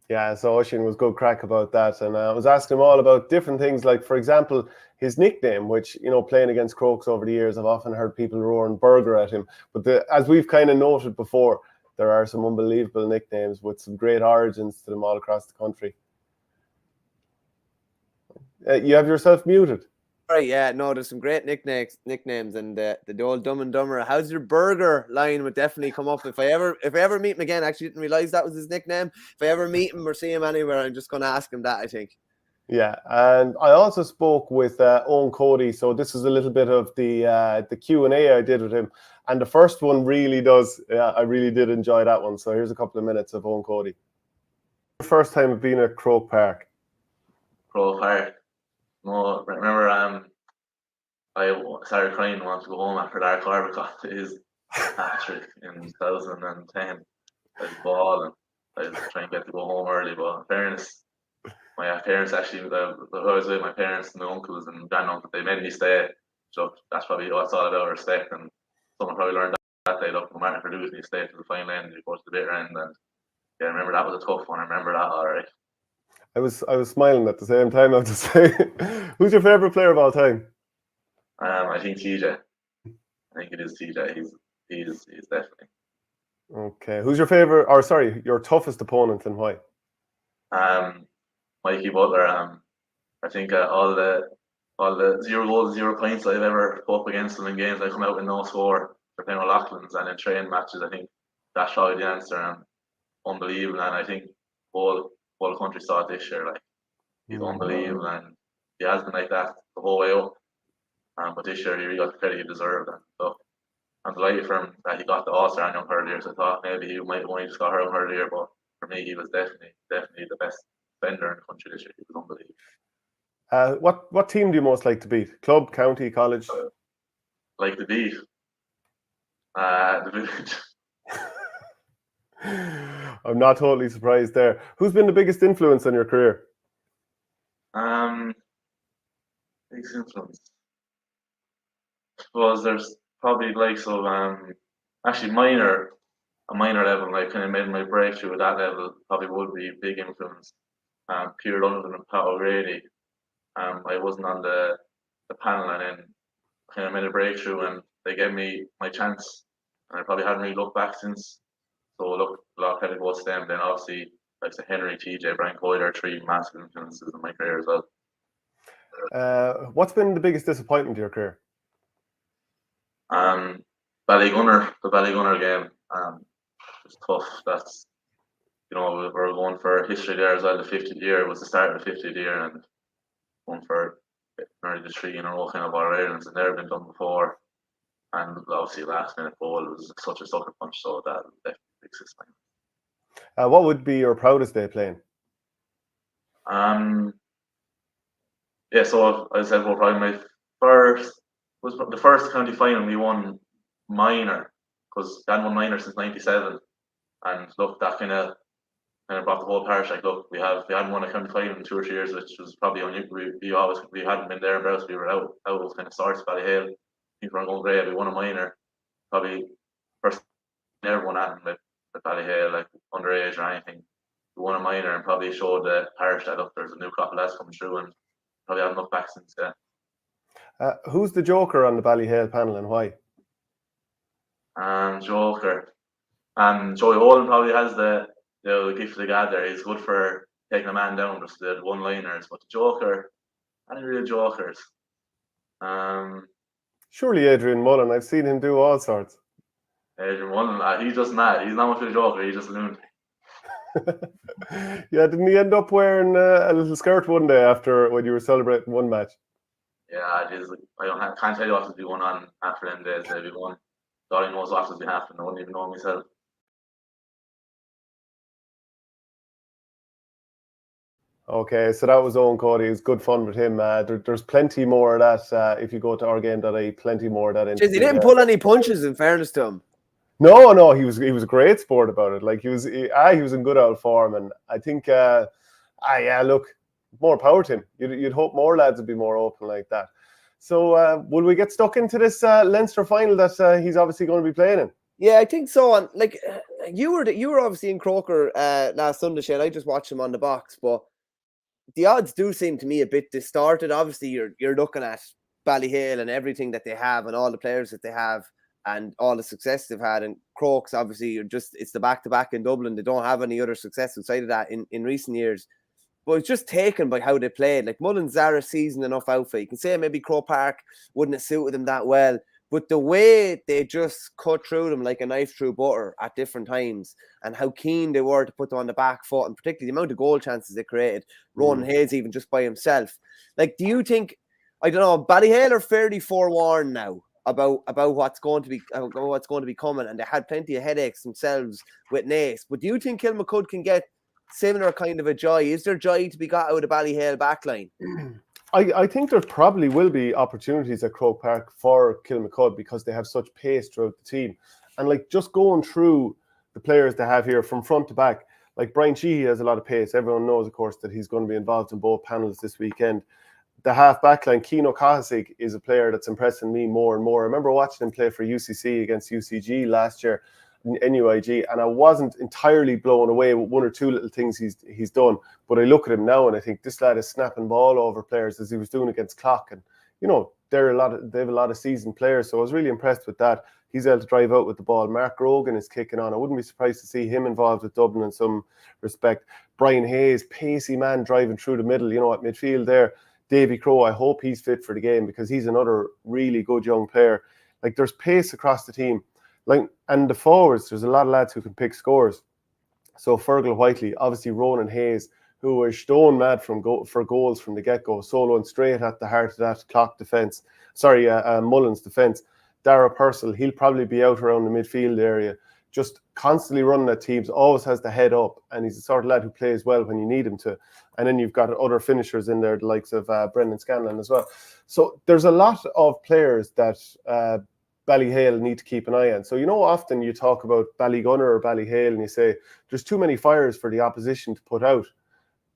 Yeah, so Oisin was good crack about that. And I was asking him all about different things, like, for example, his nickname, which, you know, playing against Crokes over the years, I've often heard people roaring burger at him. But as we've kind of noted before, there are some unbelievable nicknames with some great origins to them all across the country. You have yourself muted. Right, yeah, no, there's some great nicknames, and the old Dumb and Dumber. How's your burger line would definitely come up if I ever meet him again. Actually, didn't realize that was his nickname. If I ever meet him or see him anywhere, I'm just going to ask him that, I think. Yeah, and I also spoke with Owen Cody, so this is a little bit of the Q&A I did with him, and the first one really does. I really did enjoy that one. So here's a couple of minutes of Owen Cody. First time of being at Croke Park. Croke Park. No, remember I started crying and wanted to go home after that. Carver got his hat-trick in 2010. I was balling. I was trying to get to go home early, but in fairness, my parents actually, I was with my parents and my uncles and granduncle, they made me stay. So that's probably what it's all about, respect. And someone probably learned that day, look, no matter if you're losing, you stay to the final end, you go to the bitter end. And yeah, I remember that was a tough one. I remember that all right. I was smiling at the same time, I have to say. Who's your favourite player of all time? I think TJ. I think it is TJ. He's definitely. Okay. Who's your favourite, or sorry, your toughest opponent and why? Mikey Butler. I think all the 0 goals, 0 points I've ever put up against them in games, I come out with no score for playing with Loughlin's, and in training matches, I think that's probably the answer. And unbelievable, and I think whole country saw it this year. Like, he's unbelievable, and he has been like that the whole way up. But this year he really got the credit he deserved, and so I'm delighted for him that he got the All-Star and Young Hurler. So I thought maybe he might have won just got Hurling Hurler, but for me he was definitely the best defender in the country this year. He was unbelievable. What team do you most like to beat? Club, county, college? Like to beat the Village. I'm not totally surprised there. Who's been the biggest influence on your career? Biggest influence. I suppose there's probably likes of actually a minor level, like kind of made my breakthrough at that level, probably would be big influence. Peter London and Pat O'Grady. I wasn't on the panel, and then kind of made a breakthrough, and they gave me my chance, and I probably hadn't really looked back since. So look, a lot of credit goes to them. Then obviously, like say Henry, TJ, Brian Coyle are 3 massive influences in my career as well. What's been the biggest disappointment to your career? Ballygunner, the Ballygunner game. It's tough. That's, you know, we were going for history there as well. The 50th year was the start of the 50th year, and going for nearly the 3 in a row kind of All-Irelands, and never been done before. And obviously, last minute goal was such a sucker punch, so that definitely fixed this thing. What would be your proudest day playing? Yeah, so I said, well, probably my first was the first county final we won minor, because we hadn't won minor since '97, and look, that kind of brought the whole parish. Like, look, we hadn't won a county final in 2 or 3 years, which was probably unusual. We hadn't been there, but we were out of kind of sorts. Ballyhale, people were going great. We won a minor, probably first never won anything with Ballyhale, like underage or anything. We won a minor and probably showed the parish that look, there's a new crop of lads coming through, and probably haven't looked back since then. Who's the joker on the Ballyhale panel and why? Joker. Joey Holden probably has the gift of the gab there. He's good for taking a man down, just the one-liners. But the joker, any real jokers? Surely Adrian Mullen. I've seen him do all sorts. Adrian Mullen, he's just mad. He's not much of a joker. He's just a lunatic. Yeah, didn't he end up wearing a little skirt one day after when you were celebrating one match? Yeah, it is. Can't tell you what to be going on after them days. They'll be going. God knows what will be happening. I wouldn't even know myself. Okay, so that was Owen Cody. It was good fun with him. There's plenty more of that. If you go to OurGame.ie, plenty more of that. Jeez, he didn't pull any punches, in fairness to him. No, he was a great sport about it. Like he was in good old form, and I think look, more power to him. You'd hope more lads would be more open like that. So will we get stuck into this Leinster final that he's obviously going to be playing in? Yeah, I think so. And like you were obviously in Croker last Sunday, Shane. I just watched him on the box, but the odds do seem to me a bit distorted. Obviously, you're looking at Ballyhale and everything that they have, and all the players that they have, and all the success they've had. And Crokes, obviously, it's the back-to-back in Dublin. They don't have any other success outside of that in recent years. But it's just taken by how they played. Like Mullins are a seasoned enough outfit. You can say maybe Croke Park wouldn't have suited them that well. But the way they just cut through them like a knife through butter at different times, and how keen they were to put them on the back foot, and particularly the amount of goal chances they created, Ronan Hayes even just by himself. Like, do you think, I don't know, Ballyhale are fairly forewarned now about what's going to be coming, and they had plenty of headaches themselves with Naas. But do you think Kilmacud can get similar kind of a joy? Is there joy to be got out of Ballyhale backline? I think there probably will be opportunities at Croke Park for Kilmacud because they have such pace throughout the team. And like just going through the players they have here from front to back, like Brian Sheehy has a lot of pace. Everyone knows, of course, that he's going to be involved in both panels this weekend. The half backline, Keane O'Cahasig, is a player that's impressing me more and more. I remember watching him play for UCC against UCG last year in NUIG, and I wasn't entirely blown away with one or two little things he's done. But I look at him now and I think this lad is snapping ball over players as he was doing against Clock. And you know, they have a lot of seasoned players, so I was really impressed with that. He's able to drive out with the ball. Mark Rogan is kicking on. I wouldn't be surprised to see him involved with Dublin in some respect. Brian Hayes, pacey man driving through the middle, you know, at midfield there. Davy Crow, I hope he's fit for the game because he's another really good young player. Like there's pace across the team. Like, and the forwards, there's a lot of lads who can pick scores. So Fergal Whiteley, obviously Ronan Hayes, who was stone mad for goals from the get-go, soloing straight at the heart of that Clock defence. Mullins defence. Dara Purcell, he'll probably be out around the midfield area, just constantly running at teams, always has the head up, and he's the sort of lad who plays well when you need him to. And then you've got other finishers in there, the likes of Brendan Scanlon as well. So there's a lot of players that Ballyhale need to keep an eye on. So, you know, often you talk about Ballygunner or Ballyhale and you say there's too many fires for the opposition to put out.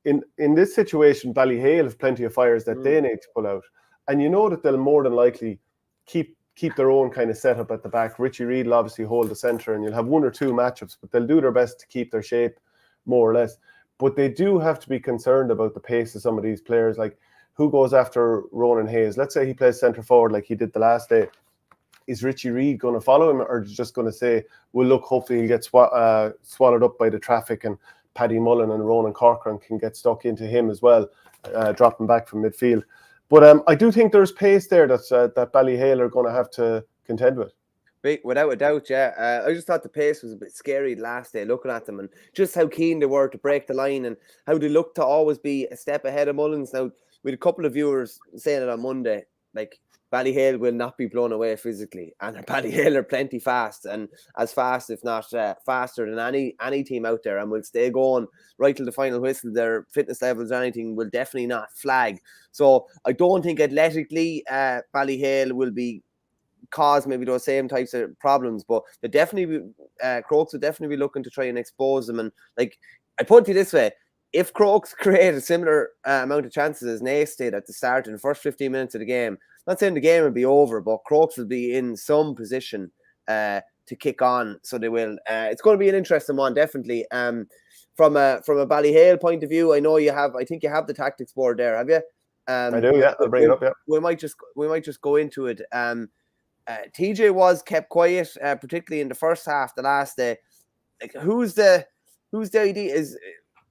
In this situation, Ballyhale have plenty of fires that they need to pull out. And you know that they'll more than likely keep their own kind of setup at the back. Richie Reid will obviously hold the centre and you'll have one or two matchups, but they'll do their best to keep their shape more or less. But they do have to be concerned about the pace of some of these players. Like, who goes after Ronan Hayes? Let's say he plays centre forward like he did the last day. Is Richie Reid going to follow him, or just going to say, well, look, hopefully he'll get swallowed up by the traffic and Paddy Mullen and Ronan Corcoran can get stuck into him as well, dropping back from midfield. But I do think there's pace there that Ballyhale are going to have to contend with. Without a doubt, yeah. I just thought the pace was a bit scary last day looking at them and just how keen they were to break the line and how they looked to always be a step ahead of Mullins. Now, we had a couple of viewers saying it on Monday, like, Ballyhale will not be blown away physically, and Ballyhale are plenty fast, and as fast, if not faster than any team out there, and will stay going right till the final whistle. Their fitness levels or anything will definitely not flag. So I don't think athletically Ballyhale will be cause maybe those same types of problems, but they definitely Crokes will definitely be looking to try and expose them. And like, I put it this way: if Crokes create a similar amount of chances as Naas did at the start in the first 15 minutes of the game, not saying the game will be over, but Crokes will be in some position to kick on. So they will. It's going to be an interesting one, definitely. From a Ballyhale point of view, I know you have. I think you have the tactics board there, have you? I do. Yeah, I'll bring it up. Yeah, we might just go into it. TJ was kept quiet, particularly in the first half. The last day, like who's the idea?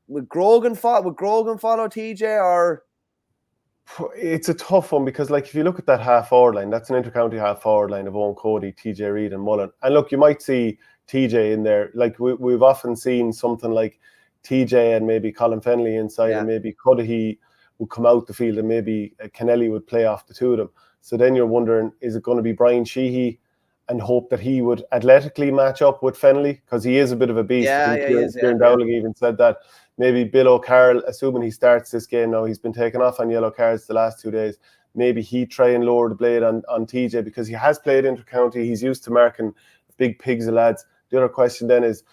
Would Grogan follow TJ or? It's a tough one because, like, if you look at that half forward line, that's an inter-county half forward line of Owen Cody, TJ Reid, and Mullen. And look, you might see TJ in there. Like we've often seen something like TJ and maybe Colin Fennelly inside, and maybe Cudahy would come out the field, and maybe Kennelly would play off the two of them. So then you're wondering, is it going to be Brian Sheehy and hope that he would athletically match up with Fennelly, because he is a bit of a beast. I think Kieran Dowling even said that. Maybe Bill O'Carroll, assuming he starts this game now, he's been taken off on yellow cards the last 2 days. Maybe he try and lower the blade on TJ, because he has played inter-county. He's used to marking big pigs of lads. The other question then is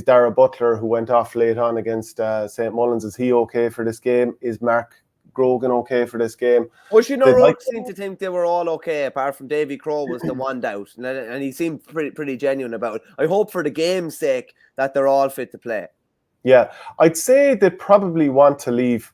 Dara Butler, who went off late on against St. Mullins, is he okay for this game? Is Mark Grogan okay for this game? Well, Roke seemed to think they were all okay, apart from Davy Crowe was the one doubt, and he seemed pretty genuine about it. I hope for the game's sake that they're all fit to play. Yeah, I'd say they probably want to leave,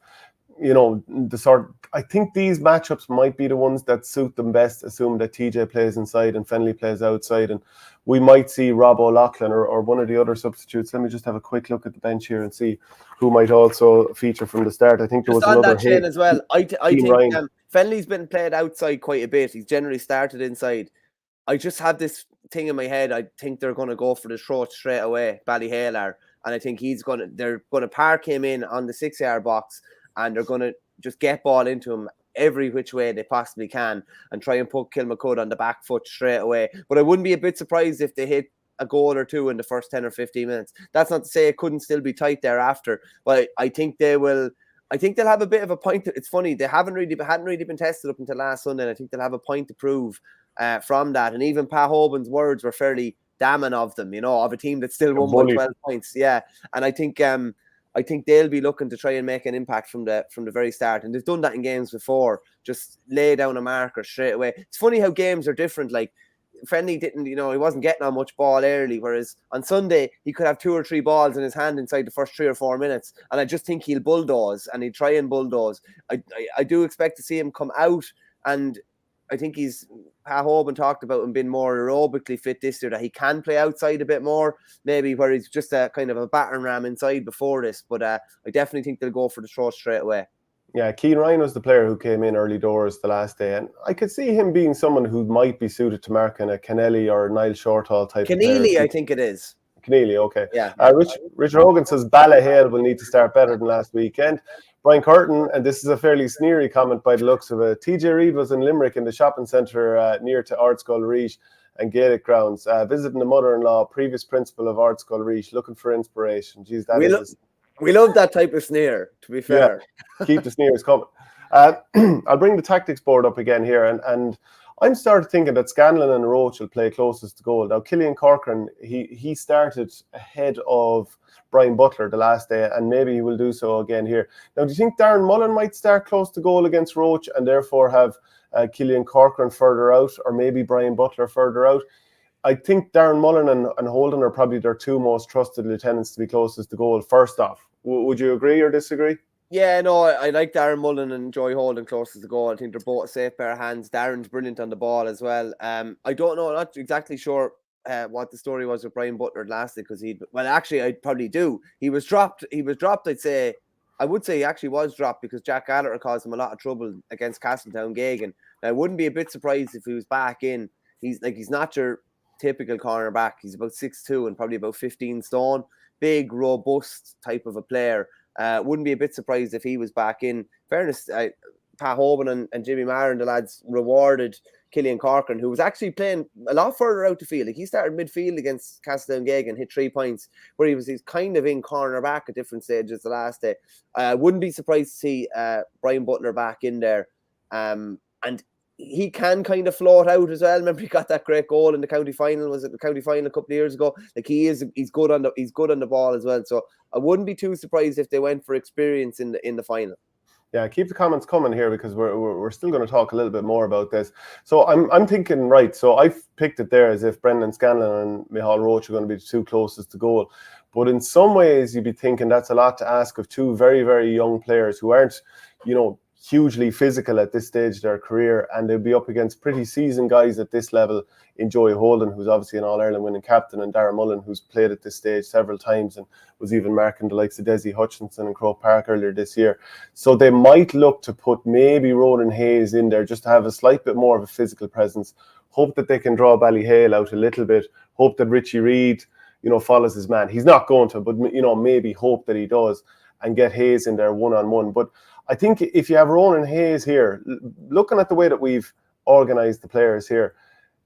I think these matchups might be the ones that suit them best, assuming that TJ plays inside and Fennelly plays outside, and we might see Rob O'Loughlin or one of the other substitutes. Let me just have a quick look at the bench here and see who might also feature from the start. I think there was just on another that chain as well. I think Fennelly's been played outside quite a bit. He's generally started inside. I just have this thing in my head. I think they're going to go for the throat straight away. Ballyhale are, and I think they're going to park him in on the 6-yard box, and they're going to just get ball into him every which way they possibly can and try and put Kilmacud on the back foot straight away. But I wouldn't be a bit surprised if they hit a goal or two in the first 10 or 15 minutes. That's not to say it couldn't still be tight thereafter, but I think they will. I think they'll have a bit of a point. It's funny, they hadn't really been tested up until last Sunday, and I think they'll have a point to prove from that. And even Pa Hoban's words were fairly damning of them, of a team that still won by 12 points. Yeah, and I think they'll be looking to try and make an impact from the very start, and they've done that in games before. Just lay down a marker straight away. It's funny how games are different. Like Fennelly didn't, he wasn't getting on much ball early, whereas on Sunday he could have 2 or 3 balls in his hand inside the first 3 or 4 minutes, and I just think he'll bulldoze, and he'll try and bulldoze. I do expect to see him come out, and I think Pa Hoban talked about him being more aerobically fit this year, that he can play outside a bit more, maybe where he's just a kind of a battering ram inside before this. But I definitely think they'll go for the throw straight away. Yeah, Keane Ryan was the player who came in early doors the last day, and I could see him being someone who might be suited to marking a Kennelly or Niall Shortall type of player. I think it is. Keneally, okay. Yeah. Richard Hogan says Ballyhale will need to start better than last weekend. Brian Curtin, and this is a fairly sneery comment by the looks of it, TJ Reid was in Limerick in the shopping centre near to Ardscoil Reach and Gaelic grounds, visiting the mother-in-law, previous principal of Ardscoil Reach, looking for inspiration. Jeez, we love that type of sneer, to be fair. Yeah, keep the sneers coming. I'll bring the tactics board up again here, and I'm started thinking that Scanlon and Roach will play closest to goal. Now, Killian Corcoran, he started ahead of Brian Butler the last day, and maybe he will do so again here. Now, do you think Darren Mullen might start close to goal against Roach and therefore have Killian Corcoran further out, or maybe Brian Butler further out? I think Darren Mullen and Holden are probably their 2 most trusted lieutenants to be closest to goal, first off. Would you agree or disagree? Yeah, no, I like Darren Mullen and Joy Holden closest to goal. I think they're both a safe pair of hands. Darren's brilliant on the ball as well. I don't know, not exactly sure what the story was with Brian Butler last year, because actually I probably do. He was dropped, I'd say. I would say he actually was dropped because Jack Gallagher caused him a lot of trouble against Castletown Gagan. Now, I wouldn't be a bit surprised if he was back in. He's not your typical cornerback. He's about 6'2" and probably about 15 stone. Big, robust type of a player. Wouldn't be a bit surprised if he was back in. Fairness, Pa Hoban and Jimmy Maher and the lads rewarded Killian Corcoran, who was actually playing a lot further out the field. Like, he started midfield against Castletown Gagan and hit 3 points, where he's kind of in cornerback at different stages the last day. Wouldn't be surprised to see Brian Butler back in there. And he can kind of float out as well. Remember, he got that great goal in the county final. Was it the county final a couple of years ago? Like, he's good on the ball as well. So I wouldn't be too surprised if they went for experience in the final. Yeah, keep the comments coming here, because we're still going to talk a little bit more about this. So I'm thinking, right, so I've picked it there as if Brendan Scanlon and Micheál Roach are going to be the 2 closest to goal. But in some ways, you'd be thinking that's a lot to ask of 2 very, very young players who aren't, hugely physical at this stage of their career, and they'll be up against pretty seasoned guys at this level in Joey Holden, who's obviously an All-Ireland winning captain, and Darren Mullen, who's played at this stage several times and was even marking the likes of Desi Hutchinson and Croke Park earlier this year. So they might look to put maybe Ronan Hayes in there just to have a slight bit more of a physical presence. Hope that they can draw Ballyhale out a little bit. Hope that Richie Reid, follows his man. He's not going to, but, maybe hope that he does and get Hayes in there one-on-one. But I think if you have Ronan Hayes here, looking at the way that we've organised the players here,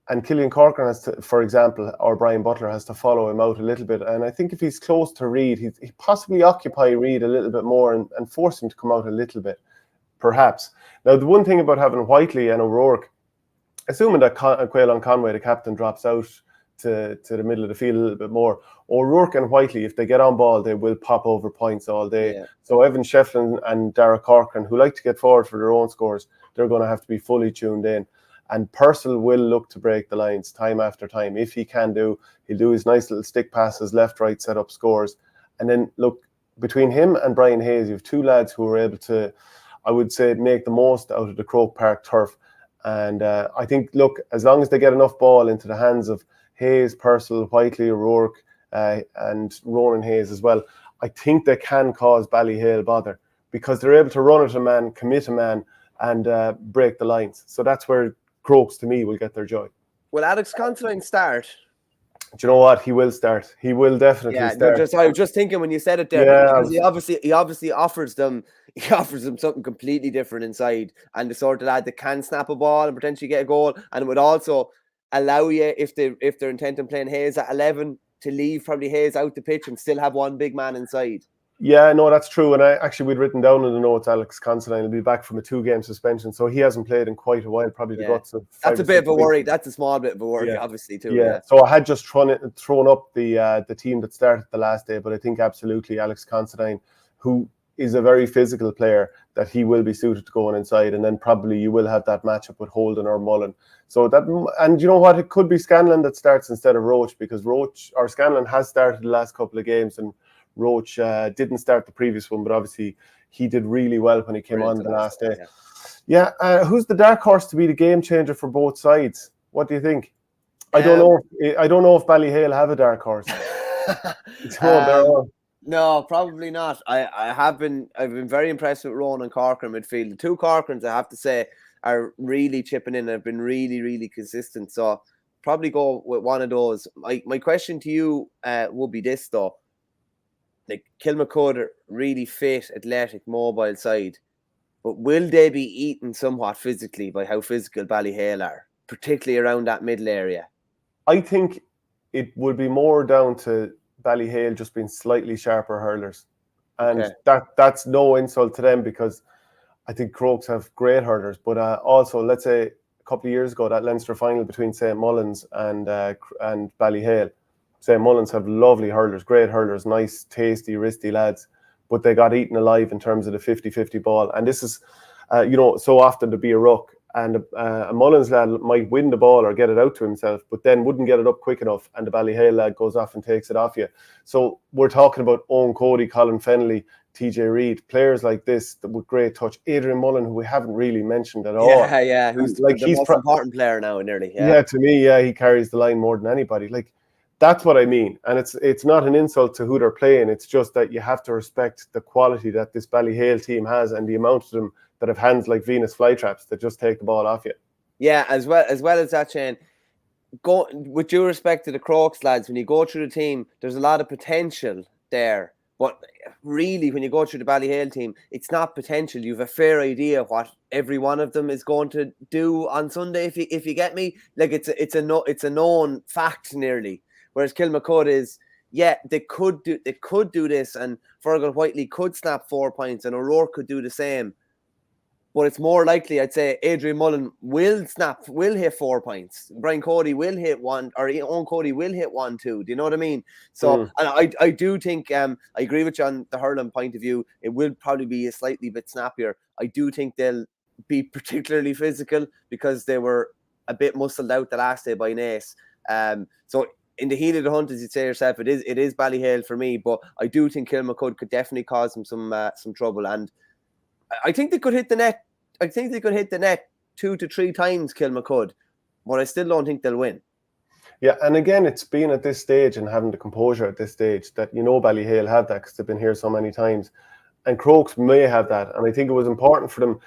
and Killian Corcoran has to, for example, or Brian Butler has to follow him out a little bit. And I think if he's close to Reid, he possibly occupy Reid a little bit more and force him to come out a little bit, perhaps. Now, the one thing about having Whiteley and O'Rourke, assuming that Quaylon Conway, the captain, drops out to the middle of the field a little bit more, O'Rourke and Whiteley, if they get on ball, they will pop over points all day. Yeah. So Evan Shefflin and Dara Corcoran, who like to get forward for their own scores, they're going to have to be fully tuned in. And Purcell will look to break the lines time after time. If he can he'll do his nice little stick passes, left, right, set up scores. And then look, between him and Brian Hayes, you have two lads who are able to, I would say, make the most out of the Croke Park turf. And I think, look, as long as they get enough ball into the hands of Hayes, Purcell, Whiteley, O'Rourke, and Ronan Hayes as well, I think they can cause Ballyhale bother because they're able to run at a man, commit a man, and break the lines. So that's where Crokes, to me, will get their joy. Will Alex Considine start? Do you know what? He will start. He will definitely start. I was just thinking when you said it there, because he obviously offers them something completely different inside, and the sort of lad that can snap a ball and potentially get a goal, and it would also allow you, if they're intent on playing Hayes at 11, to leave probably Hayes out the pitch and still have one big man inside. Yeah, no, that's true. And we'd written down in the notes, Alex Considine will be back from a 2-game suspension, so he hasn't played in quite a while. Probably the guts of. That's a bit of a worry. That's a small bit of a worry, obviously too. Yeah. So I had just thrown up the team that started the last day, but I think absolutely Alex Considine, who is a very physical player, that he will be suited to going inside, and then probably you will have that matchup with Holden or Mullen. So that, and you know what, it could be Scanlon that starts instead of Roach, because Scanlon has started the last couple of games and Roach didn't start the previous one, but obviously he did really well when he came on the last day. Yeah, who's the dark horse to be the game changer for both sides? What do you think? I don't know if Ballyhale have a dark horse. No, probably not. I've been very impressed with Ronan and Corcoran midfield. The two Corcorans, I have to say, are really chipping in and have been really, really consistent. So probably go with one of those. My question to you would be this though. Like, Kilmacud are really fit, athletic, mobile side, but will they be eaten somewhat physically by how physical Ballyhale are, particularly around that middle area? I think it would be more down to Ballyhale just being slightly sharper hurlers, and that's no insult to them, because I think Crokes have great hurlers. But also, let's say a couple of years ago, that Leinster final between St. Mullins and Ballyhale, St. Mullins have lovely hurlers, great hurlers, nice, tasty, wristy lads, but they got eaten alive in terms of the 50-50 ball. And this is, so often to be a ruck, and a Mullins lad might win the ball or get it out to himself, but then wouldn't get it up quick enough, and the Ballyhale lad goes off and takes it off you. So we're talking about Owen Cody, Colin Fennelly, TJ Reid, players like this with great touch. Adrian Mullen, who we haven't really mentioned at all. Yeah, who's like the most important player now, nearly. Yeah, to me, he carries the line more than anybody. Like, that's what I mean. And it's not an insult to who they're playing. It's just that you have to respect the quality that this Ballyhale team has, and the amount of them that have hands like Venus flytraps that just take the ball off you. Yeah, as well as that, Shane. With due respect to the Crokes lads, when you go through the team, there's a lot of potential there. But really, when you go through the Ballyhale team, it's not potential. You have a fair idea what every one of them is going to do on Sunday. If you get me, like it's a known fact nearly. Whereas Kilmacud is, they could do this, and Fergal Whiteley could snap 4 points, and O'Rourke could do the same. But it's more likely, I'd say, Adrian Mullen will hit 4 points. Brian Cody will hit one, or Owen Cody will hit 1, 2. Do you know what I mean? So, and I do think, I agree with you on the hurling point of view. It will probably be a slightly bit snappier. I do think they'll be particularly physical because they were a bit muscled out the last day by Naas. So in the heat of the hunt, as you'd say yourself, it is Ballyhale for me. But I do think Kilmacud could definitely cause them some trouble, and I think they could hit the net think they could hit the net 2 to 3 times, Kilmacud, but I still don't think they'll win. Yeah, and again, it's being at this stage and having the composure at this stage that Ballyhale have that because they've been here so many times, and Crokes may have that, and I think it was important for them.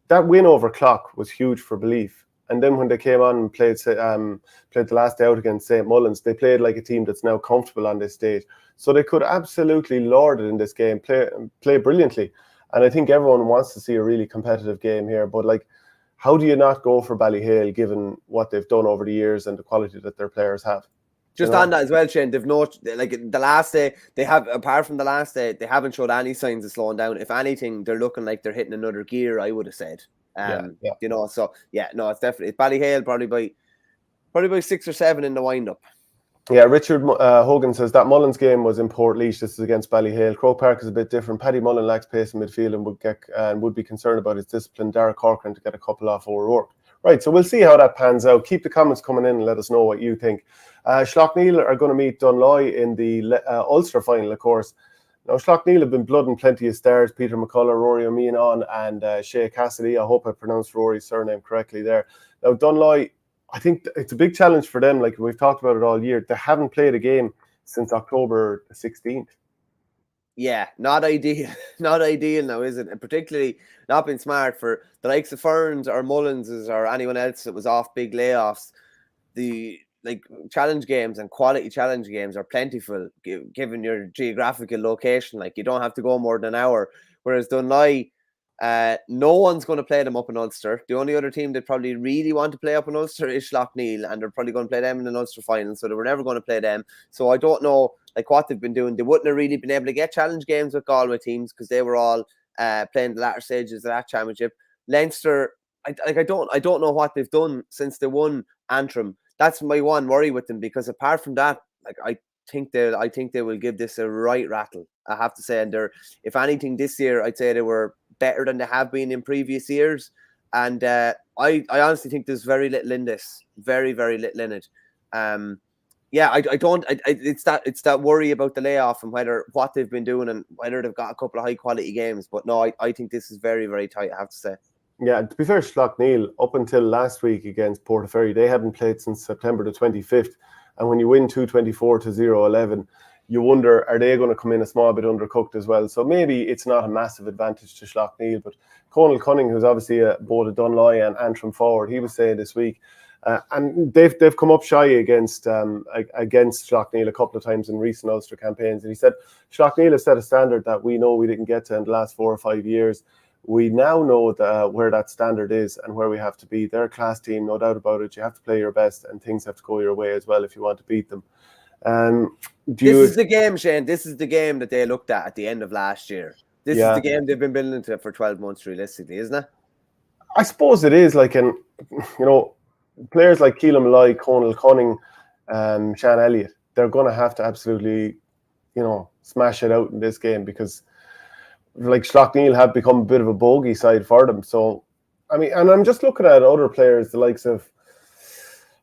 That win over Clock was huge for belief, and then when they came on and played the last day out against St. Mullins, they played like a team that's now comfortable on this stage, so they could absolutely lord it in this game, play brilliantly, and I think everyone wants to see a really competitive game here, but like, how do you not go for Ballyhale given what they've done over the years and the quality that their players have? Just on that as well, Shane, they've not, like the last day, they have, apart from the last day, they haven't showed any signs of slowing down. If anything, they're looking like they're hitting another gear, I would have said. So it's definitely, it's Ballyhale probably by 6 or 7 in the wind-up. Yeah, Richard Hogan says that Mullins game was in Portlaoise. This is against Ballyhale. Croke Park is a bit different. Paddy Mullen lacks pace in midfield and would be concerned about his discipline. Derek Corcoran to get a couple off overwork. Right, so we'll see how that pans out. Keep the comments coming in and let us know what you think. Slaughtneil are going to meet Dunloy in the Ulster final, of course. Now, Slaughtneil have been blooding plenty of stars. Peter McCullough, Rory O'Meanon and Shea Cassidy. I hope I pronounced Rory's surname correctly there. Now, Dunloy, I think it's a big challenge for them. Like we've talked about it all year. They haven't played a game since October 16th. Yeah, not ideal. Not ideal now, is it? And particularly not been smart for the likes of Ferns or Mullinses or anyone else that was off big layoffs. The challenge games and quality challenge games are plentiful given your geographical location. Like you don't have to go more than an hour. Whereas Dunloy, no one's going to play them up in Ulster. The only other team that probably really want to play up in Ulster is Slaughtneil, and they're probably going to play them in an Ulster final, so they were never going to play them. So I don't know what they've been doing. They wouldn't have really been able to get challenge games with Galway teams because they were all playing the latter stages of that championship. Leinster, I don't know what they've done since they won Antrim. That's my one worry with them, because apart from that, I think they will give this a right rattle, I have to say. And if anything this year, I'd say they were better than they have been in previous years. And I honestly think there's very little in this, very, very little in it. It's that worry about the layoff and what they've been doing and whether they've got a couple of high quality games. But no, I think this is very, very tight, I have to say. Yeah, to be fair, Slaughtneil, up until last week against Portaferry, they hadn't played since September the 25th. And when you win 224 to 0-11, you wonder, are they going to come in a small bit undercooked as well? So maybe it's not a massive advantage to Slaughtneil. But Conal Cunning, who's obviously both a Dunloy and Antrim forward, he was saying this week, and they've come up shy against Slaughtneil a couple of times in recent Ulster campaigns. And he said, Slaughtneil has set a standard that we know we didn't get to in the last 4 or 5 years. We now know where that standard is and where we have to be. They're a class team, no doubt about it. You have to play your best and things have to go your way as well if you want to beat them. This is the game, Shane. This is the game that they looked at the end of last year. This is the game they've been building to for 12 months, realistically, isn't it? I suppose it is. Players like Keelan Malloy, Conal Cunning, Sean Elliott, they're going to have to absolutely, smash it out in this game because Slaughtneil have become a bit of a bogey side for them. So, I mean, and I'm just looking at other players, the likes of,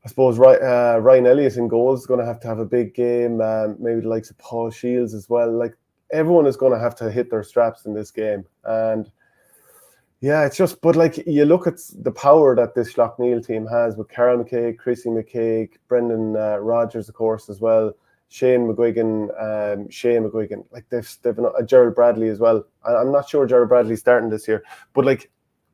I suppose, Ryan Elliott in goals is going to have a big game. Maybe the likes of Paul Shields as well. Like, everyone is going to have to hit their straps in this game. And yeah, it's just, but you look at the power that this Slaughtneil team has with Carol McCaig, Chrissy McCaig, Brendan Rogers, of course, as well. Shane McGuigan, they've Gerald Bradley as well. I'm not sure Gerald Bradley's starting this year, but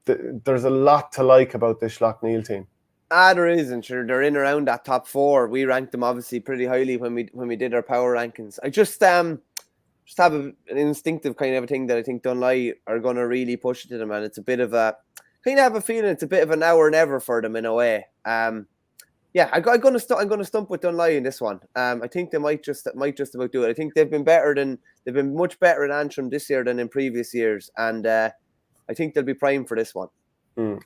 there's a lot to like about this Slaughtneil team. There is, and sure, they're in around that top 4. We ranked them obviously pretty highly when we did our power rankings. I just have an instinctive kind of a thing that I think Dunloy are going to really push it to them, and it's a bit of a kind of have a feeling it's a bit of an now or never for them in a way. Yeah, I'm going to stump with Dunloy in this one. I think they might just about do it. I think they've been much better in Antrim this year than in previous years, and I think they'll be primed for this one.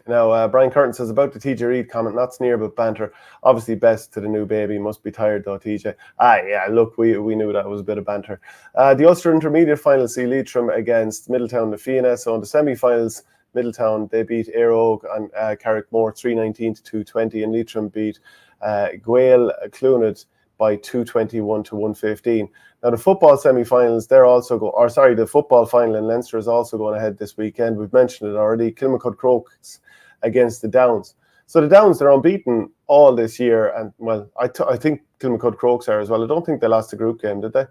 Now, Brian Curtin says about the TJ Reid comment, not sneer but banter. Obviously, best to the new baby. Must be tired though, TJ. Yeah, look, we knew that was a bit of banter. The Ulster Intermediate final see Leitrim against Middletown na Fianna. So in the semi-finals, Middletown, they beat Aerogue and Carrickmore 319 to 220, and Leitrim beat Gael Clonard by 221 to 115. Now the football semi-finals, the football final in Leinster is also going ahead this weekend. We've mentioned it already. Kilmacud Crokes against the Downs. So the Downs, they're unbeaten all this year, and well, I think Kilmacud Crokes are as well. I don't think they lost the group game, did they?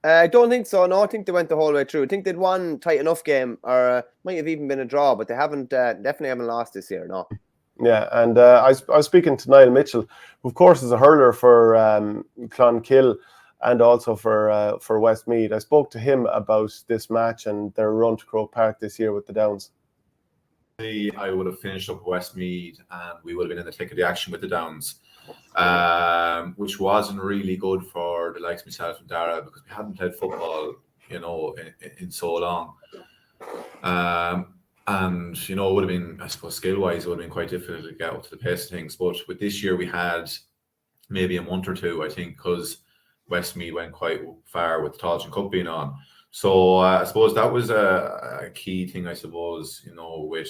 I don't think so. No, I think they went the whole way through. I think they'd won tight enough game, or might have even been a draw, but they definitely haven't lost this year. No. Yeah, and I was speaking to Niall Mitchell, who of course is a hurler for Clonkill and also for Westmeath. I spoke to him about this match and their run to Croke Park this year with the Downs. I would have finished up at Westmeath and we would have been in the thick of the action with the Downs, which wasn't really good for the likes of myself and Dara because we hadn't played football, in so long. And, it would have been, I suppose, skill-wise, it would have been quite difficult to get up to the pace of things. But with this year, we had maybe a month or two, I think, because Westmeath went quite far with the Tailteann Cup being on. So I suppose that was a key thing, I suppose, with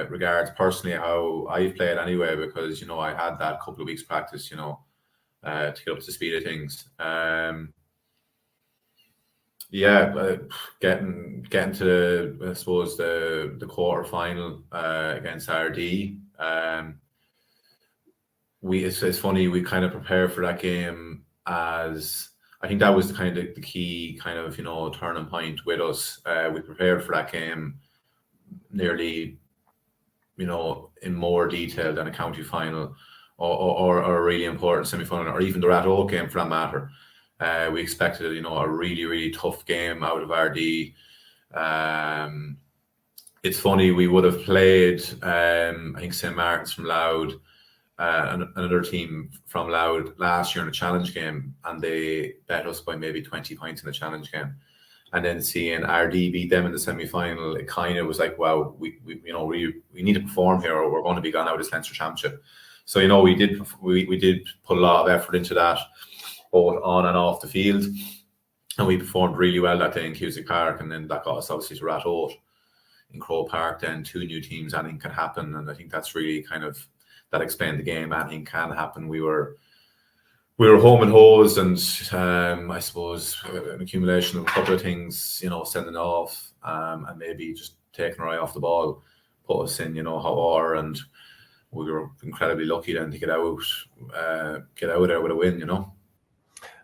regards personally how I've played anyway, because, I had that couple of weeks practice, to get up to speed of things. Getting to I suppose the quarter final against RD. It's funny, we kind of prepare for that game as I think that was the key kind of turning point with us. We prepared for that game nearly in more detail than a county final or a really important semi-final or even the Rat Oak game for that matter. We expected a really, really tough game out of RD. It's funny, we would have played I think St. Martin's from Louth, another team from Louth last year in a challenge game, and they bet us by maybe 20 points in the challenge game. And then seeing RD beat them in the semi-final, it kind of was like, wow, we need to perform here or we're going to be gone out of this Leinster Championship. So we did put a lot of effort into that, both on and off the field, and we performed really well that day in Cusack Park, and then that got us obviously to Rat Oak in Croke Park. Then two new teams, anything can happen, and I think that's really that explained the game. Anything can happen. We were home and hosed, and I suppose an accumulation of a couple of things, sending off, and maybe just taking our eye off the ball, put us in, hot water, and we were incredibly lucky then to get out there with a win,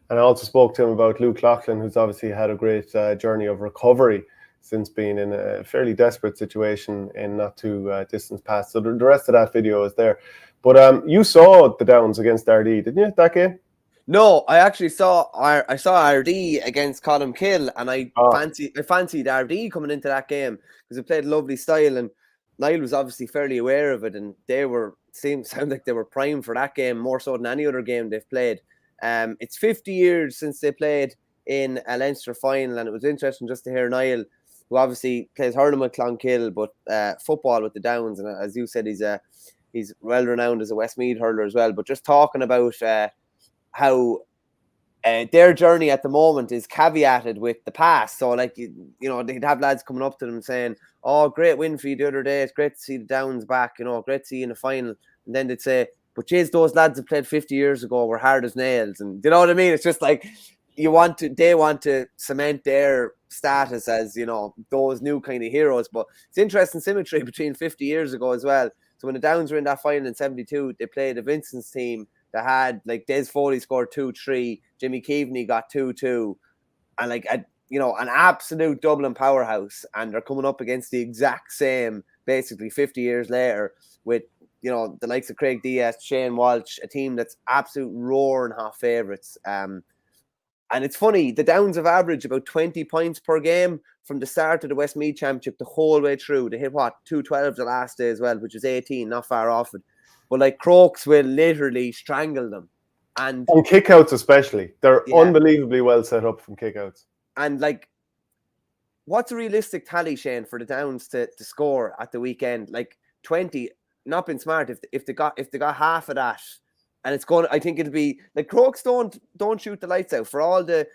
And I also spoke to him about Luke Loughlin, who's obviously had a great journey of recovery since being in a fairly desperate situation in not too distant past. So the rest of that video is there. But you saw the Downs against RD, didn't you, that game? No, I actually saw RD against Colmkill, and I fancied RD coming into that game because they played lovely style, and Niall was obviously fairly aware of it, and they sound like they were primed for that game more so than any other game they've played. It's 50 years since they played in a Leinster final, and it was interesting just to hear Niall, who obviously plays hurling with Clonkill, but football with the Downs, and as you said, he's well renowned as a Westmeath hurler as well. But just talking about how their journey at the moment is caveated with the past. So they'd have lads coming up to them saying, "Oh, great win for you the other day. It's great to see the Downs back. Great to see you in the final." And then they'd say, "But geez, those lads that played 50 years ago were hard as nails." And you know what I mean? It's just like they want to cement their status as, those new kind of heroes. But it's interesting symmetry between 50 years ago as well. So when the Downs were in that final in 72, they played a Vincent's team that had Des Foley scored 2-3, Jimmy Keaveney got 2-2, and an absolute Dublin powerhouse. And they're coming up against the exact same, basically 50 years later, with the likes of Craig Diaz, Shane Walsh, a team that's absolute roaring hot favourites. And it's funny, the Downs have averaged about 20 points per game from the start of the Westmeath Championship the whole way through. They hit 212 the last day as well, which is 18, not far off it. But Crokes will literally strangle them. And on kickouts especially. They're unbelievably well set up from kickouts. And what's a realistic tally, Shane, for the Downs to score at the weekend? 20, not been smart if they got half of that. And it's going. I think it'll be Crokes don't shoot the lights out for all the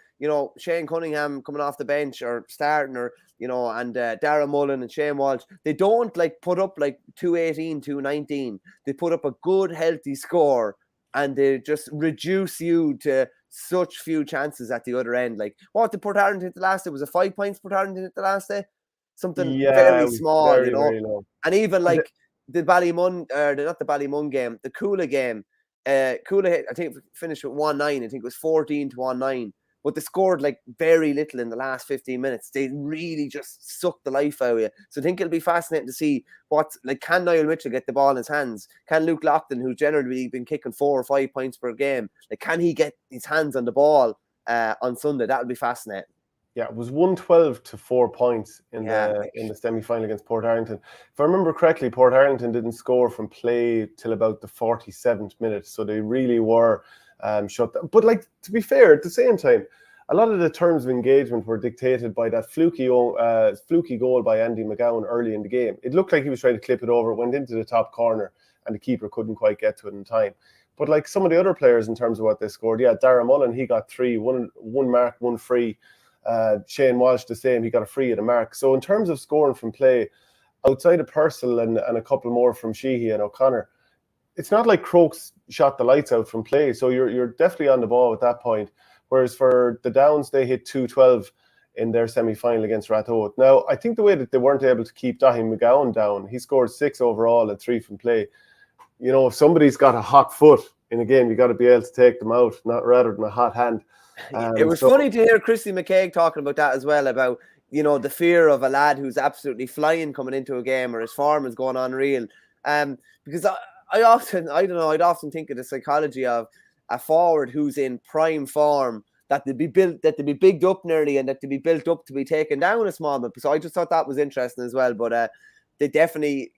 Shane Cunningham coming off the bench or starting or and Darragh Mullen and Shane Walsh. They don't put up 218, 219. They put up a good healthy score and they just reduce you to such few chances at the other end. Like, what did Port Arlington hit the last day? Was it 5 points Port Arlington hit the last day? Something Yeah, it very was small, very, you know. very low. And even like the Ballymun, not the Ballymun game, the Coola game. Coola hit, I think, finished with 1-9. I think it was 14-9. But they scored like very little in the last 15 minutes. They really just sucked the life out of you. So I think it'll be fascinating to see can Niall Mitchell get the ball in his hands? Can Luke Loughlin, who's generally been kicking 4 or 5 points per game, can he get his hands on the ball on Sunday? That'll be fascinating. Yeah, it was 112 to 4 points in the semi-final against Port Arlington. If I remember correctly, Port Arlington didn't score from play till about the 47th minute, so they really were shut down. But like, to be fair, at the same time, a lot of the terms of engagement were dictated by that fluky goal by Andy McGowan early in the game. It looked like he was trying to clip it over, it went into the top corner, and the keeper couldn't quite get to it in time. But like some of the other players in terms of what they scored, Dara Mullen, he got 3, one mark, 1 free. Shane Walsh the same, he got a free at a mark. So in terms of scoring from play, outside of Purcell and a couple more from Sheehy and O'Connor, it's not like Crokes shot the lights out from play. So you're definitely on the ball at that point. Whereas for the Downs, they hit 2-12 in their semi-final against Rathoat. Now, I think the way that they weren't able to keep Daithí McGowan down, he scored 6 overall and 3 from play. You know, if somebody's got a hot foot in a game, you got to be able to take them out, not rather than a hot hand. It was funny to hear Christy McKaig talking about that as well, about, you know, the fear of a lad who's absolutely flying coming into a game, or his form is going unreal. Because I'd often think of the psychology of a forward who's in prime form, that they'd be bigged up nearly, and that they'd be built up to be taken down a small bit. So I just thought that was interesting as well. But they definitely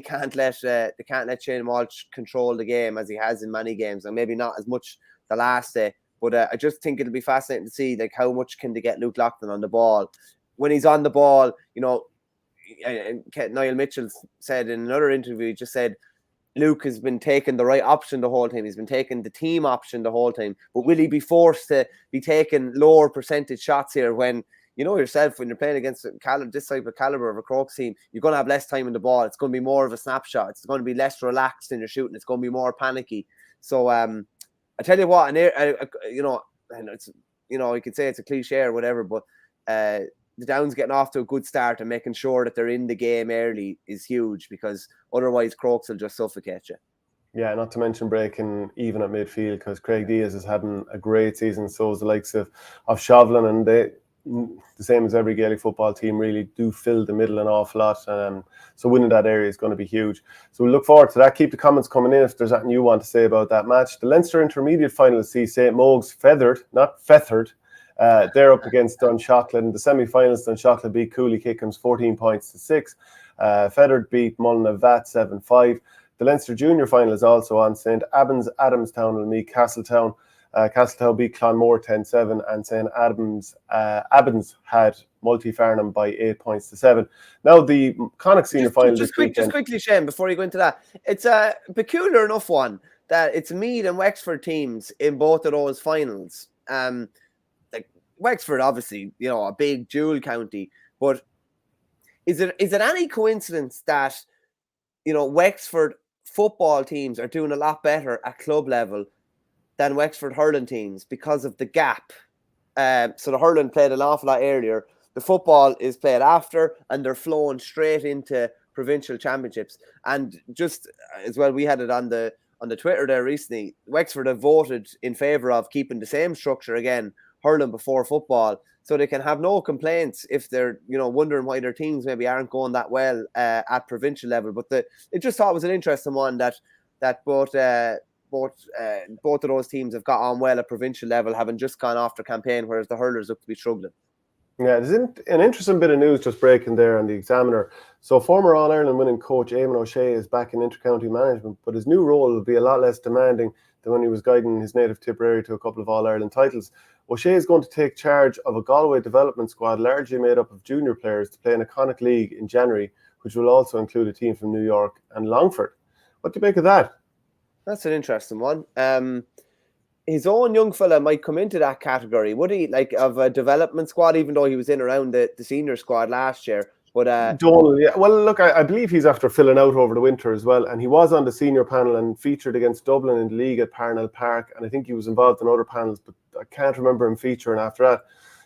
can't let Shane Walsh control the game as he has in many games, and maybe not as much the last day. But I just think it'll be fascinating to see like how much can they get Luke Loughlin on the ball. When he's on the ball, you know, and Niall Mitchell said in another interview, he just said Luke has been taking the right option the whole time. He's been taking the team option the whole time. But will he be forced to be taking lower percentage shots here when, you know yourself, when you're playing against this type of caliber of a Crokes team, you're going to have less time in the ball. It's going to be more of a snapshot. It's going to be less relaxed in your shooting. It's going to be more panicky. So I tell you what, you know, and it's, you know, you could say it's a cliche or whatever, but the Downs getting off to a good start and making sure that they're in the game early is huge, because otherwise Crokes will just suffocate you. Yeah, not to mention breaking even at midfield, because Craig Diaz is having a great season. So is the likes of Shefflin, and they, the same as every Gaelic football team, really do fill the middle an awful lot. So winning that area is going to be huge. So we look forward to that. Keep the comments coming in if there's anything you want to say about that match. The Leinster intermediate final see St. Mogues feathered. They're up against Dunshaughlin. The semi-finals, Dunshaughlin beat Cooley Kickham's 14 points to 6. Feathered beat Mullinavat 7-5. The Leinster junior final is also on. St. Adamstown will meet Castletown. Castletown beat Clonmore 10-7, and St. Abans had Multy-Farnham by 8 points to 7. Now the Connacht senior final just quickly, Shane, before you go into that, it's a peculiar enough one that it's Meath and Wexford teams in both of those finals. Like Wexford, obviously, you know, a big dual county, but is it any coincidence that, you know, Wexford football teams are doing a lot better at club level than Wexford hurling teams because of the gap? So the hurling played an awful lot earlier. The football is played after, and they're flowing straight into provincial championships. And just as well, we had it on the Twitter there recently. Wexford have voted in favour of keeping the same structure again, hurling before football, so they can have no complaints if they're, you know, wondering why their teams maybe aren't going that well at provincial level. But it just thought it was an interesting one that both of those teams have got on well at provincial level, having just gone off their campaign, whereas the hurlers look to be struggling. Yeah, there's an interesting bit of news just breaking there on the Examiner. So former All-Ireland winning coach Eamon O'Shea is back in intercounty management, but his new role will be a lot less demanding than when he was guiding his native Tipperary to a couple of All-Ireland titles. O'Shea is going to take charge of a Galway development squad largely made up of junior players to play in a Connacht League in January, which will also include a team from New York and Longford. What do you make of that? That's an interesting one. His own young fella might come into that category, would he? Like, of a development squad, even though he was in around the senior squad last year. But Donal, yeah. Well, look, I believe he's after filling out over the winter as well, and he was on the senior panel and featured against Dublin in the league at Parnell Park, and I think he was involved in other panels, but I can't remember him featuring after that.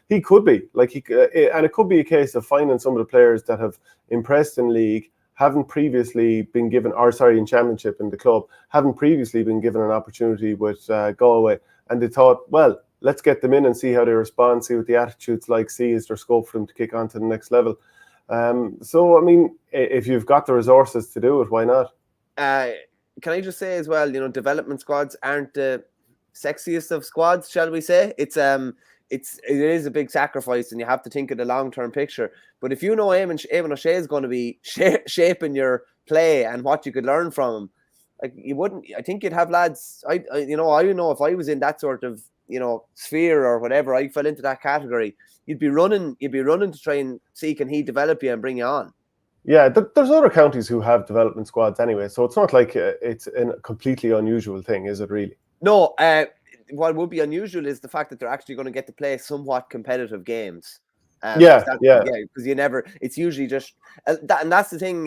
He could be and it could be a case of finding some of the players that have impressed in league, haven't previously been given, in championship in the club, haven't previously been given an opportunity with Galway, and they thought, well, let's get them in and see how they respond, see what the attitude's like, see is there scope for them to kick on to the next level. So, I mean, if you've got the resources to do it, why not? Can I just say as well, development squads aren't the sexiest of squads, shall we say? It is a big sacrifice, and you have to think of the long-term picture. But if you know Eamon O'Shea is going to be shaping your play and what you could learn from him, like you wouldn't. I think you'd have lads. I know if I was in that sort of sphere or whatever, I fell into that category. You'd be running to try and see can he develop you and bring you on. Yeah, there's other counties who have development squads anyway, so it's not like it's a completely unusual thing, is it really? No, what would be unusual is the fact that they're actually going to get to play somewhat competitive games. Because you never. It's usually just that, and that's the thing.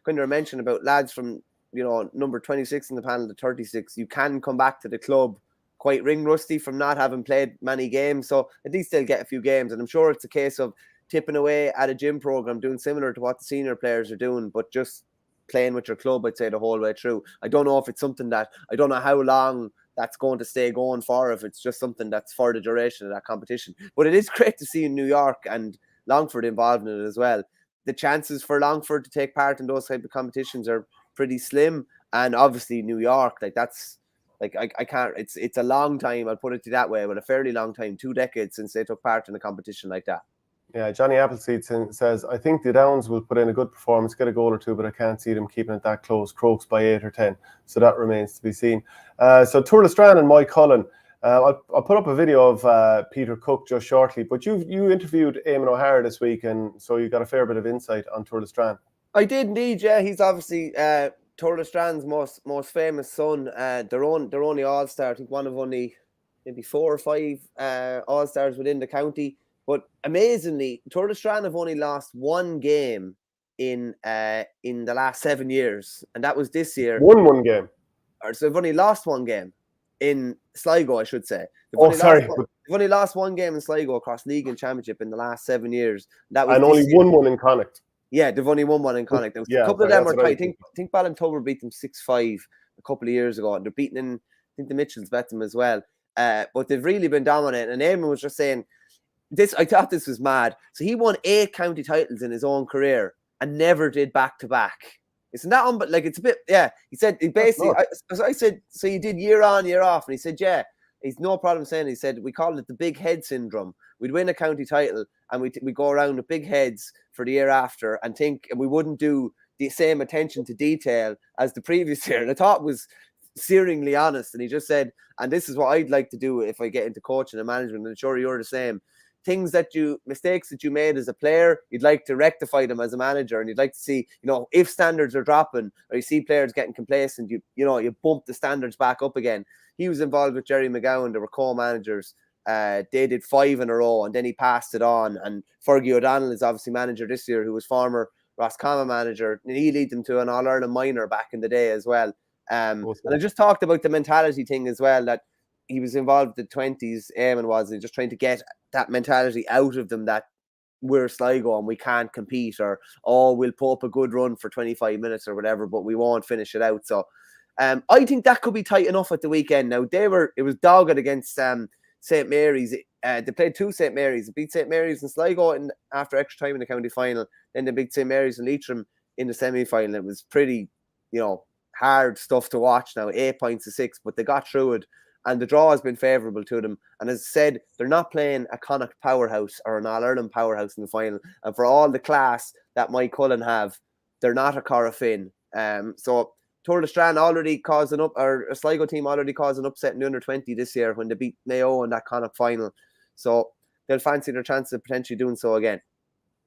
When mentioned about lads from number 26 in the panel to 36, you can come back to the club quite ring rusty from not having played many games. So at least they'll get a few games, and I'm sure it's a case of tipping away at a gym program, doing similar to what the senior players are doing, but just playing with your club, I'd say, the whole way through. I don't know if it's something that I don't know how long that's going to stay going for, if it's just something that's for the duration of that competition. But it is great to see New York and Longford involved in it as well. The chances for Longford to take part in those type of competitions are pretty slim, and obviously New York, like that's like I can't. It's a long time. I'll put it that way, but a fairly long time, 2 decades since they took part in a competition like that. Yeah, Johnny Appleseed says, I think the Downs will put in a good performance, get a goal or two, but I can't see them keeping it that close. Crokes by 8 or 10. So that remains to be seen. So Tourlestrane and Mike Cullen. I'll put up a video of Peter Cook just shortly, but you interviewed Eamon O'Hara this week, and so you got a fair bit of insight on Tourlestrane. I did indeed, yeah. He's obviously Tourlestrane's most famous son. They're only All-Star. I think one of only maybe 4 or 5 All-Stars within the county. But amazingly, Tourlestrane have only lost 1 game in the last 7 years, and that was this year. One game. So they've only lost 1 game in Sligo, I should say. Sorry. They've only lost 1 game in Sligo across league and championship in the last 7 years. That was and only won one in Connacht. Yeah, they've only won 1 in Connacht. A couple of them are tight. I think Ballintober beat them 6-5 a couple of years ago, and they're beating in. I think the Mitchells bet them as well. But they've really been dominant. And Eamon was just saying, I thought this was mad. So he won 8 county titles in his own career and never did back-to-back. Isn't that but like it's a bit, yeah. He said, he basically, I said, so you did year on, year off. And he said, yeah, he's no problem saying, he said, we call it the big head syndrome. We'd win a county title and we go around with big heads for the year after and we wouldn't do the same attention to detail as the previous year. And I thought it was searingly honest. And he just said, and this is what I'd like to do if I get into coaching and management, and I'm sure you're the same. Mistakes that you made as a player, you'd like to rectify them as a manager, and you'd like to see, if standards are dropping or you see players getting complacent, you bump the standards back up again. He was involved with Jerry McGowan. They were co-managers. They did 5 in a row, and then he passed it on. And Fergie O'Donnell is obviously manager this year, who was former Roscommon manager, and he led them to an All-Ireland minor back in the day as well. And I just talked about the mentality thing as well, that he was involved in the 20s, Eamon was, and just trying to get that mentality out of them that we're Sligo and we can't compete, or we'll put up a good run for 25 minutes or whatever, but we won't finish it out. So I think that could be tight enough at the weekend. Now it was dogged against St. Mary's. They played 2 St. Mary's. They beat St. Mary's in Sligo after extra time in the county final. Then they beat St. Mary's and Leitrim in the semi-final. It was pretty, hard stuff to watch now, 8 points to 6, but they got through it. And the draw has been favourable to them. And as I said, they're not playing a Connacht powerhouse or an All-Ireland powerhouse in the final. And for all the class that Mike Cullen have, they're not a Corofin. So Tourlestrane already caused or a Sligo team already caused an upset in the under-20 this year when they beat Mayo in that Connacht final. So they'll fancy their chance of potentially doing so again.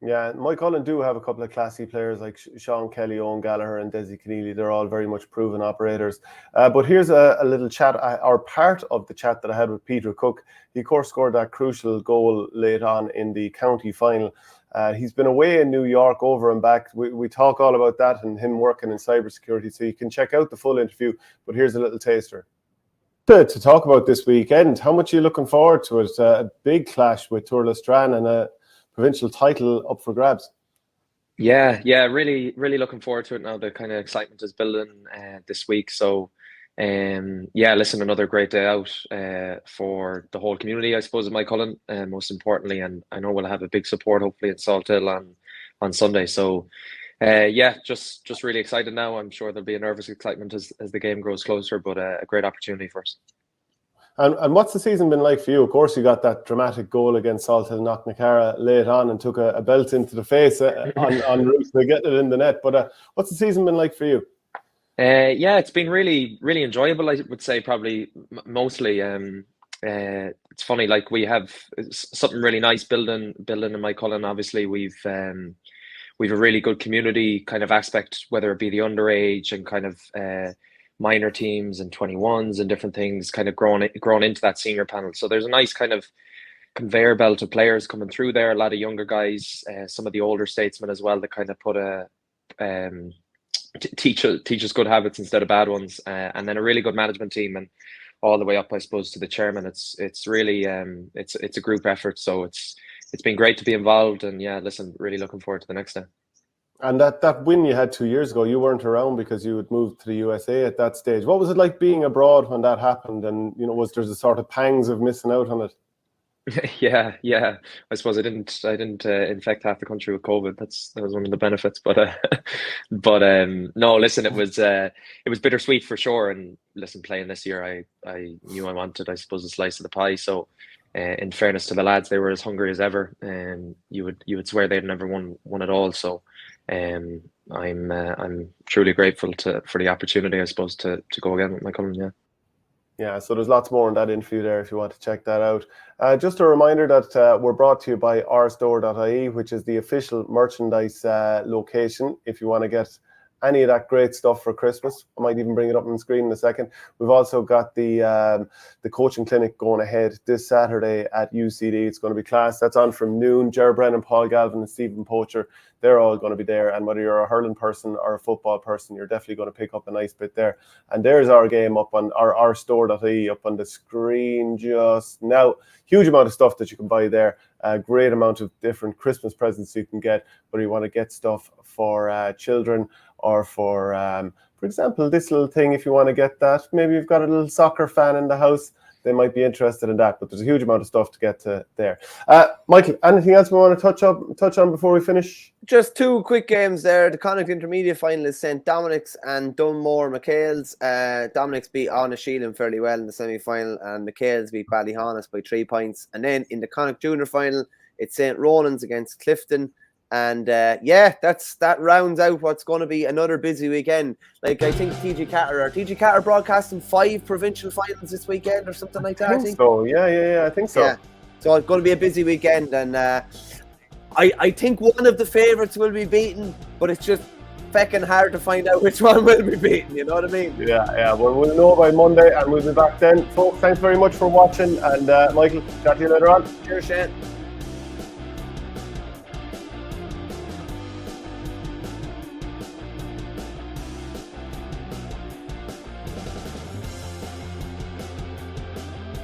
Yeah, Mike Cullen do have a couple of classy players like Sean Kelly, Owen Gallagher and Desi Keneally. They're all very much proven operators. But here's a little chat, or part of the chat that I had with Peter Cook. He, of course, scored that crucial goal late on in the county final. He's been away in New York, over and back. We talk all about that and him working in cybersecurity. So you can check out the full interview. But here's a little taster. To talk about this weekend, how much are you looking forward to it? A big clash with Tour Strand and a provincial title up for grabs. Yeah, really looking forward to it now. The kind of excitement is building this week. So, listen, another great day out for the whole community, I suppose, in Mike Cullen, most importantly. And I know we'll have a big support, hopefully, in Salthill on Sunday. So, just really excited now. I'm sure there'll be a nervous excitement as the game grows closer, but a great opportunity for us. And what's the season been like for you? Of course, you got that dramatic goal against Salthill Knocknacara late on and took a belt into the face on route to getting it in the net. But what's the season been like for you? It's been really enjoyable, I would say, probably mostly. It's funny, like we have something really nice building in Mike Cullen. Obviously, we've a really good community kind of aspect, whether it be the underage and kind of minor teams and 21s and different things, kind of grown into that senior panel. So there's a nice kind of conveyor belt of players coming through there. A lot of younger guys, some of the older statesmen as well, that kind of put teach us good habits instead of bad ones, and then a really good management team, and all the way up, I suppose, to the chairman. It's really it's a group effort. So it's been great to be involved, and listen, really looking forward to the next day. And that win you had 2 years ago, you weren't around because you had moved to the USA at that stage. What was it like being abroad when that happened? And, was there the sort of pangs of missing out on it? Yeah. I suppose I didn't infect half the country with COVID. That was one of the benefits. But no, listen, it was bittersweet for sure. And listen, playing this year, I knew I wanted, I suppose, a slice of the pie. So in fairness to the lads, they were as hungry as ever, and you would swear they'd never won it all. So I'm truly grateful for the opportunity, I suppose, to go again with Mike Cullen. Yeah, so there's lots more in that interview there if you want to check that out. Just a reminder that we're brought to you by ourstore.ie, which is the official merchandise location if you want to get any of that great stuff for Christmas. I might even bring it up on the screen in a second. We've also got the coaching clinic going ahead this Saturday at UCD. It's going to be class. That's on from noon. Ger Brennan, Paul Galvin and Stephen Poacher, they're all going to be there. And whether you're a hurling person or a football person, you're definitely going to pick up a nice bit there. And there's our game up on our store.ie up on the screen just now. Huge amount of stuff that you can buy there. A great amount of different Christmas presents you can get, whether you want to get stuff for children or for example, this little thing, if you want to get that. Maybe you've got a little soccer fan in the house, they might be interested in that, but there's a huge amount of stuff to get to there. Michael, anything else we want to touch on before we finish? Just two quick games there. The Connacht intermediate final is St. Dominic's and Dunmore McHale's. Dominic's beat Annasheelan fairly well in the semi-final, and McHale's beat Ballyhale by 3 points. And then in the Connacht junior final, it's St. Ronan's against Clifton. And that rounds out what's going to be another busy weekend. Like, I think TG Catter broadcasting 5 provincial finals this weekend or something like that. I think so. Yeah, I think so. Yeah. So it's going to be a busy weekend, and I think one of the favourites will be beaten, but it's just feckin' hard to find out which one will be beaten. You know what I mean? Yeah. Well, we'll know by Monday, and we'll be back then. Folks, thanks very much for watching, and Michael, chat to you later on. Cheers, Shane.